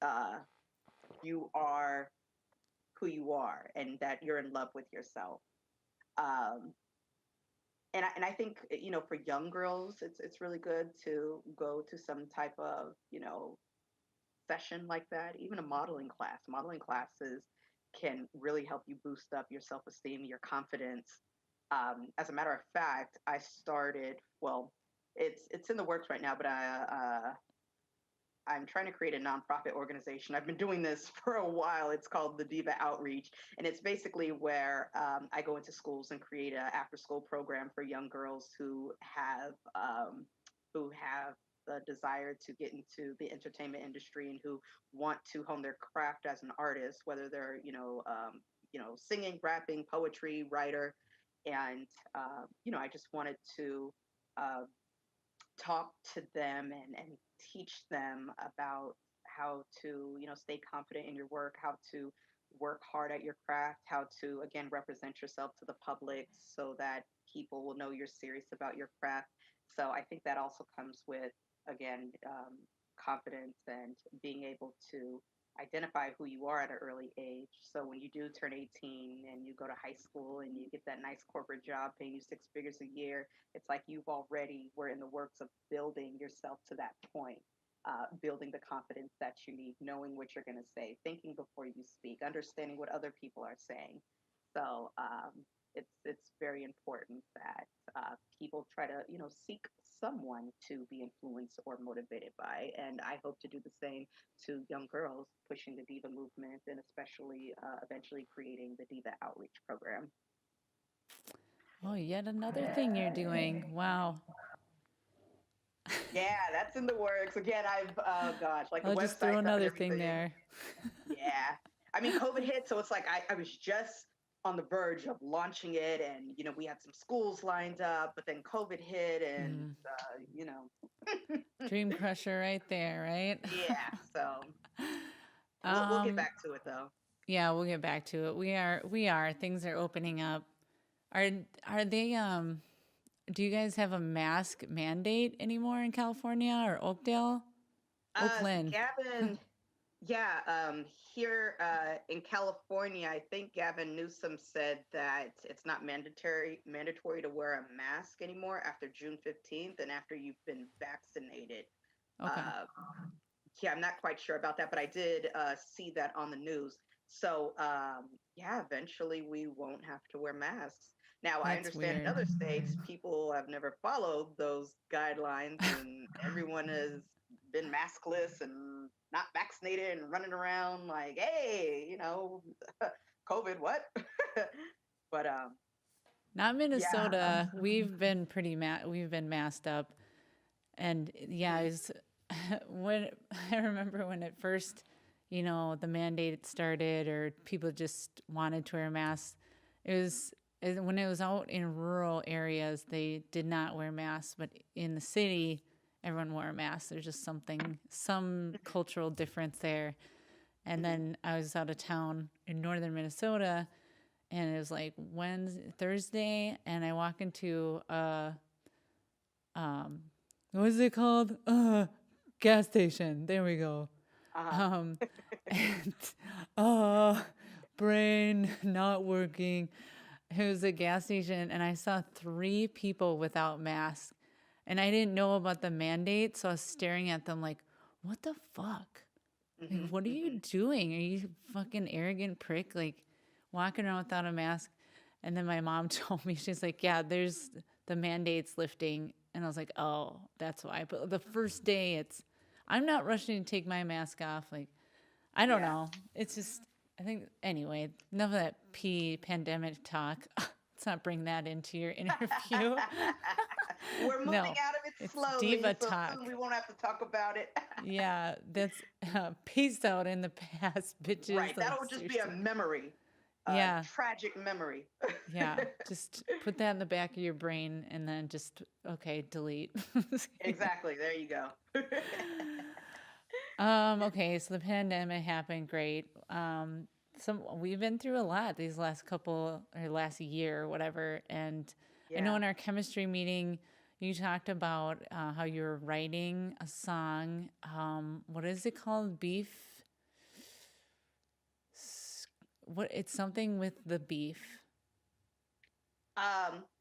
uh, you are who you are and that you're in love with yourself. Um, and I think for young girls, it's really good to go to some type of session like that, even a modeling class. Modeling classes can really help you boost up your self esteem, your confidence. As a matter of fact, I started, well, it's in the works right now, but I'm trying to create a nonprofit organization. I've been doing this for a while. It's called the Diva Outreach, and it's basically where I go into schools and create an after-school program for young girls who have the desire to get into the entertainment industry and who want to hone their craft as an artist, whether they're singing, rapping, poetry, writer, and I just wanted to. Uh, Talk to them and teach them about how to stay confident in your work, how to work hard at your craft, how to again represent yourself to the public so that people will know you're serious about your craft. So I think that also comes with again confidence and being able to identify who you are at an early age. So when you do turn 18 and you go to high school and you get that nice corporate job paying you 6 figures a year, it's like you've already were in the works of building yourself to that point, building the confidence that you need, knowing what you're going to say, thinking before you speak, understanding what other people are saying. So it's very important that people try to seek someone to be influenced or motivated by, and I hope to do the same to young girls pushing the diva movement, and especially eventually creating the diva outreach program. Oh, yet another thing you're doing. Wow. Yeah, that's in the works. Again, I've oh gosh, like the I'll just throw website's up and another thing everything. there. Yeah. I mean, COVID hit, so it's like I was just on the verge of launching it, and we had some schools lined up, but then COVID hit, and Mm. you know, Dream crusher right there, right? yeah. So we'll get um, back to it though. yeah, we'll get back to it. We are. Things are opening up. Are are they do you guys have a mask mandate anymore in California or Oakdale? Oakland. Gavin, yeah, here in California, I think Gavin Newsom said that it's not mandatory to wear a mask anymore after June 15th and after you've been vaccinated. Okay. Uh, yeah, I'm not quite sure about that, but I did see that on the news. So, yeah, eventually we won't have to wear masks. Now, I That's understand in weird. other states, people have never followed those guidelines, and everyone has been maskless and not vaccinated and running around like, hey, COVID, what? But Not yeah, Minnesota. We've been masked up. And yeah, mhm, when I remember when it first, the mandate started or people just wanted to wear masks. It was when it was out in rural areas, they did not wear masks, but in the city, everyone wore a mask. There's just some cultural difference there. And mhm, then I was out of town in northern Minnesota, and it was like Thursday, and I walk into um, what is it called? Gas station. There we go. uh-huh. Um, and uh, brain not working. It was a gas station, and I saw three people without masks, and I didn't know about the mandate, so I was staring at them like, "What the fuck? Like, Mhm, what are you mhm. doing? Are you fucking arrogant prick? Like, walking around without a mask?" And then my mom told me, she's like, "Yeah, there's the mandates lifting." And I was like, "Oh, that's why." But the first day, I'm not rushing to take my mask off. Like, I don't Yeah. know. It's just, I think, anyway, enough of that pandemic talk. Let's not bring that into your interview. We're moving No, out of it it's slowly, diva so soon talk. we won't have to talk about it. Yeah, that's peace out in the past, bitches. Right. Like, That'll just be a seriously. memory, a Yeah, tragic memory. yeah. Just put that in the back of your brain and then just, okay, delete. Exactly. There you go. Okay, so the pandemic happened, great. We've been through a lot these last couple or last year or whatever, and I know Yeah. in our chemistry meeting you talked about how you're writing a song. What is it called? Beef? What? It's something with the beef.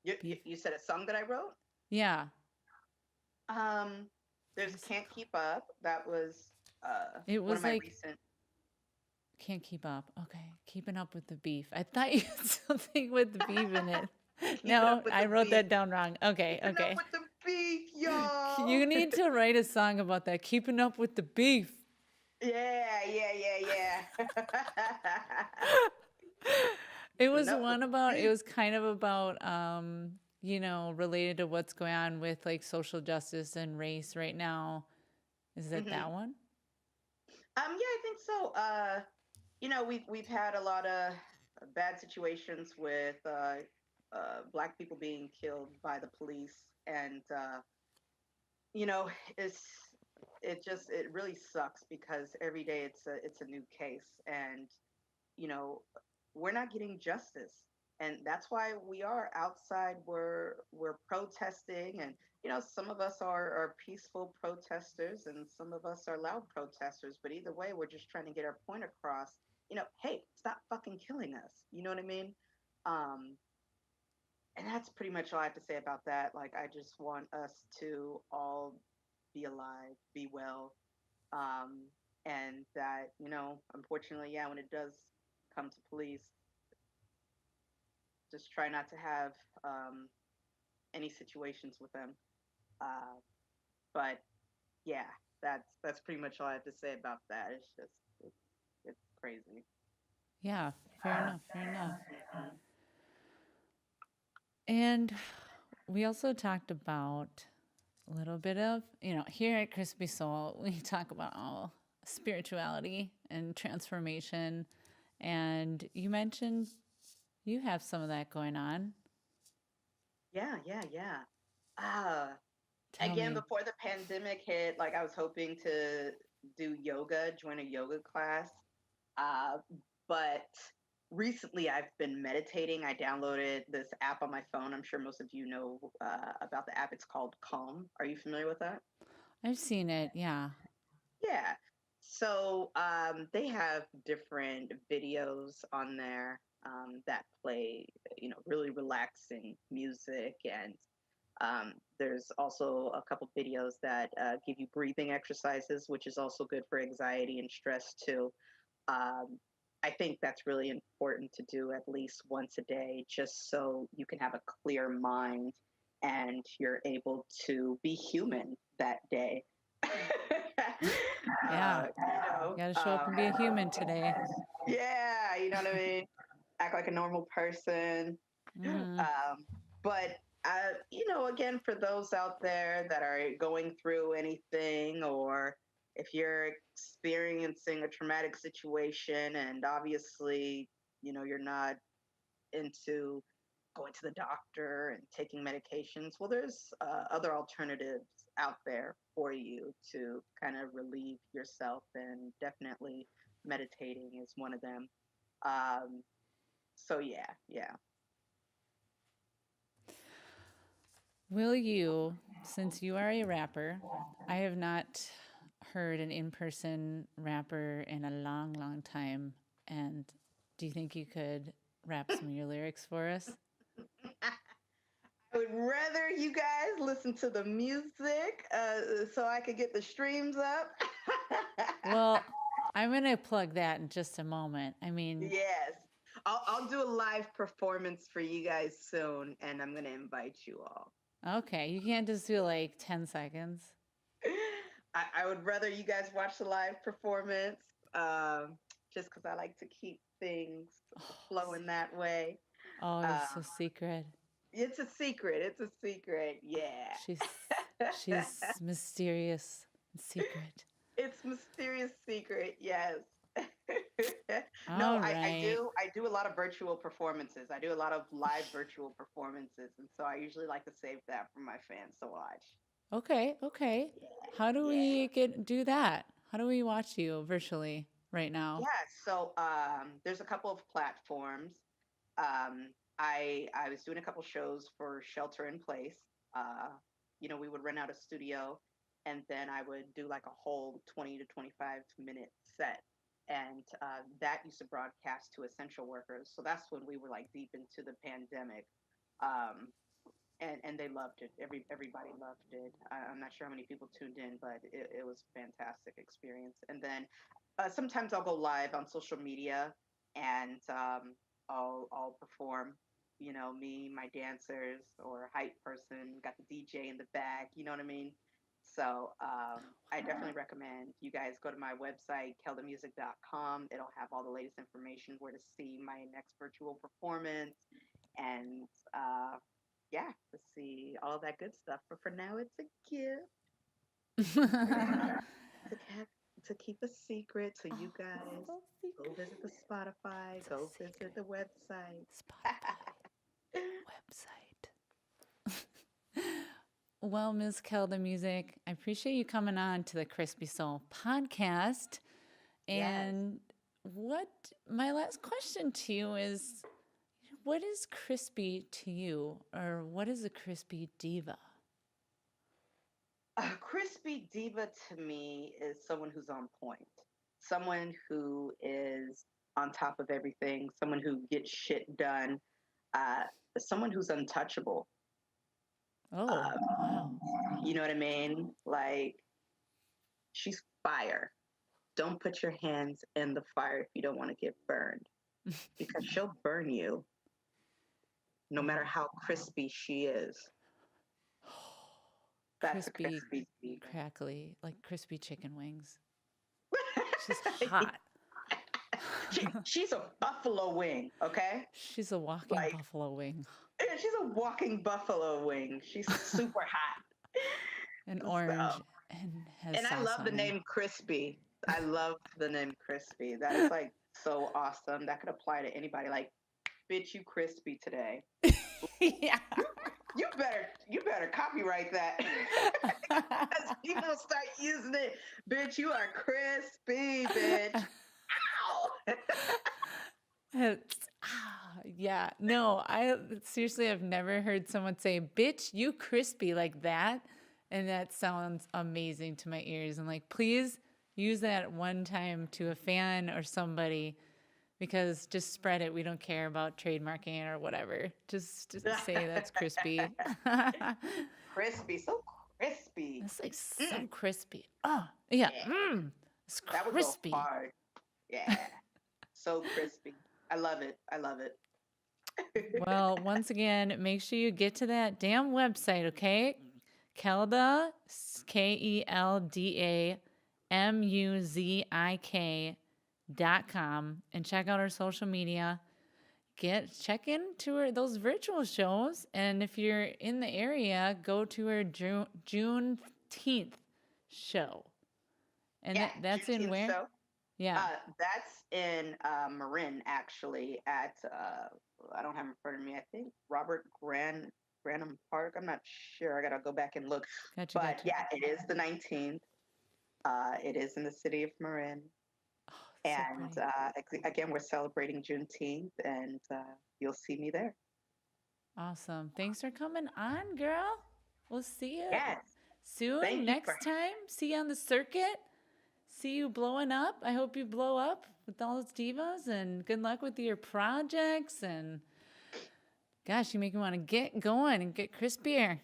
You, Beef. you said a song that I wrote? Yeah. Um, What there's is it Can't called? Keep Up. That was It one of was my like recent. can't keep up. Okay, keeping up with the beef. I thought you had something with beef in it. Keeping No, Up with I the wrote Beef. that down wrong. Okay, Keeping Up okay. with the Beef, y'all. You need to write a song about that. Keeping up with the beef. Yeah, yeah. It Keeping was Up with one the about, it Beef. was kind of about, related to what's going on with like social justice and race right now. Is it Hmm. that one? Yeah, I think so. We've had a lot of bad situations with black people being killed by the police, and you know, it's it really sucks because every day it's a new case, and you know, we're not getting justice, and that's why we are outside. We're protesting, and some of us are peaceful protesters, and some of us are loud protesters. But either way, we're just trying to get our point across. Hey, stop fucking killing us. You know what I mean? Um, and that's pretty much all I have to say about that. Like, I just want us to all be alive, be well, um, and that unfortunately, yeah, when it does come to police, Just try not to have um, any situations with them. Uh, but yeah, that's pretty much all I have to say about that. It's just it's crazy. Yeah, fair enough, fair enough. And we also talked about a little bit of, here at Crispy Soul, we talk about all spirituality and transformation. And you mentioned you have some of that going on. Yeah, yeah, yeah. Uh, Tell Again, me. before the pandemic hit, like I was hoping to do yoga, join a yoga class. Uh, but recently I've been meditating. I downloaded this app on my phone. I'm sure most of you know about the app. It's called Calm. Are you familiar with that? I've seen it, yeah. Yeah. So they have different videos on there that play, really relaxing music, and there's also a couple videos that give you breathing exercises, which is also good for anxiety and stress too. Um, I think that's really important to do at least once a day, just so you can have a clear mind and you're able to be human that day. Yeah. You got to show up and be a human today. Yeah, you know what I mean? Act like a normal person. Hmm. Um, but again, for those out there that are going through anything, or if you're experiencing a traumatic situation, and obviously, you're not into going to the doctor and taking medications, well, there's other alternatives out there for you to kind of relieve yourself, and definitely meditating is one of them. Um, so yeah, yeah. Will you, since you are a rapper, I have not heard an in person rapper in a long, long time. And do you think you could rap some of your lyrics for us? I would rather you guys listen to the music so I could get the streams up. Well, I'm going to plug that in just a moment. I mean, Yes. I'll do a live performance for you guys soon, and I'm going to invite you all. okay, you can't just do like 10 seconds. I would rather you guys watch the live performance just because I like to keep things Oh, flowing that way. oh, you're Um, so secret. it's a secret. It's a secret. Yeah. She's she's mysterious and secret. It's mysterious secret, yes. No, All right. I do a lot of virtual performances. I do a lot of live virtual performances, and so I usually like to save that for my fans to watch. Okay, okay. How do Yeah. we do that? How do we watch you virtually right now? Yeah, so there's a couple of platforms. I was doing a couple shows for Shelter in Place. Uh, we would rent out a studio, and then I would do like a whole 20 to 25-minute set, and that used to broadcast to essential workers. So that's when we were like deep into the pandemic, um, and they loved it. Everybody loved it. I'm not sure how many people tuned in, but it was a fantastic experience. And then sometimes I'll go live on social media, and I'll perform. Me, my dancers, or hype person, got the DJ in the back. You know what I mean? So I definitely recommend you guys go to my website, keldamuzik.com. It'll have all the latest information, where to see my next virtual performance, and yeah, to see all that good stuff. But for now, it's a gift to have, to keep a secret. So you guys So go secret. visit the Spotify, It's a go visit secret. the website. Spotify website. Well, Ms. Keldamuzik, I appreciate you coming on to the Crispy Soul podcast. Yes. And what my last question to you is, what is crispy to you, or what is a crispy diva? A crispy diva to me is someone who's on point, someone who is on top of everything, someone who gets shit done, uh, someone who's untouchable. Oh, Um, wow. you know what I mean? Like, she's fire. Don't put your hands in the fire if you don't want to get burned, because she'll burn you. no matter how crispy she is. That's a Crispy, crispy vegan. crackly, like crispy chicken wings. She's hot. She's a buffalo wing, okay? She's a walking Like, buffalo wing. yeah, she's a walking buffalo wing. She's super hot. And So, orange and has and I sauce love the on there. name Crispy. I love the name Crispy. That is like so awesome. That could apply to anybody. Like, bitch, you crispy today. Yeah. You better copyright that. As people start using it, bitch, you are crispy, bitch. Ow. Yeah. No, I seriously have never heard someone say, bitch, you crispy like that. And that sounds amazing to my ears. And like, please use that one time to a fan or somebody, because just spread it. We don't care about trademarking or whatever. Just say that's crispy. Crispy, so crispy. It's like so crispy. Oh, yeah. Yeah. It's That would crispy. go hard. Yeah. So crispy. I love it. I love it. Well, once again, make sure you get to that damn website, okay? Kelda, KELDAMUZIK.com, and check out our social media. Check into those virtual shows, and if you're in the area, go to her Juneteenth show. And Yeah, that's in Juneteenth where? show. Yeah. That's in Marin, actually, at I don't have it in front of me. I think Robert Granham Park. I'm not sure. I gotta go back and look. Gotcha, But gotcha. yeah, it is the 19th. It is in the city of Marin, Oh, it's so and pretty. again, we're celebrating Juneteenth, and you'll see me there. Awesome. Thanks for coming on, girl. We'll see you Yes. soon. Thank you Next for- time. See you on the circuit. See you blowing up. I hope you blow up with all those divas, and good luck with your projects. And gosh, you make me want to get going and get crispier.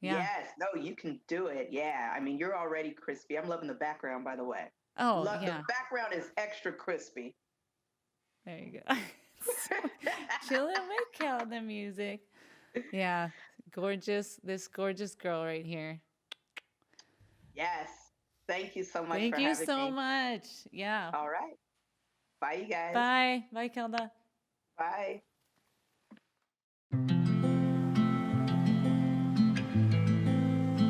Yeah. Yes. No, you can do it. Yeah. I mean, you're already crispy. I'm loving the background, by the way. Oh, The yeah. background is extra crispy. There you go. Chilling with Keldamuzik. Yeah. Gorgeous. This gorgeous girl right here. Yes. Thank you so much Thank for you having so me. much. Yeah. All right. Bye, you guys. Bye. Bye, Kelda. Bye.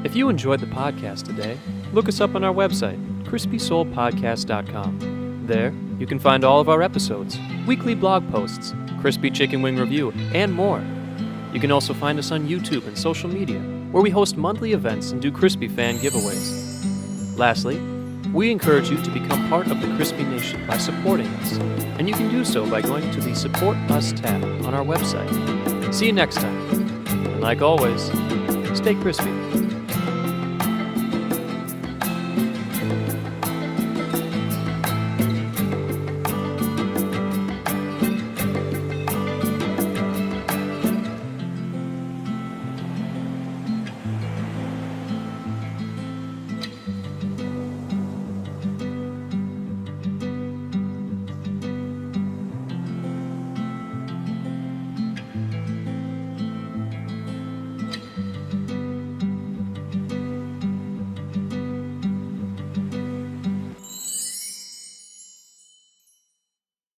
If you enjoyed the podcast today, look us up on our website, crispysoulpodcast.com. There, you can find all of our episodes, weekly blog posts, crispy chicken wing review, and more. You can also find us on YouTube and social media, where we host monthly events and do Crispy fan giveaways. Lastly, we encourage you to become part of the Crispy Nation by supporting us, and you can do so by going to the Support Us tab on our website. See you next time, and like always, stay crispy.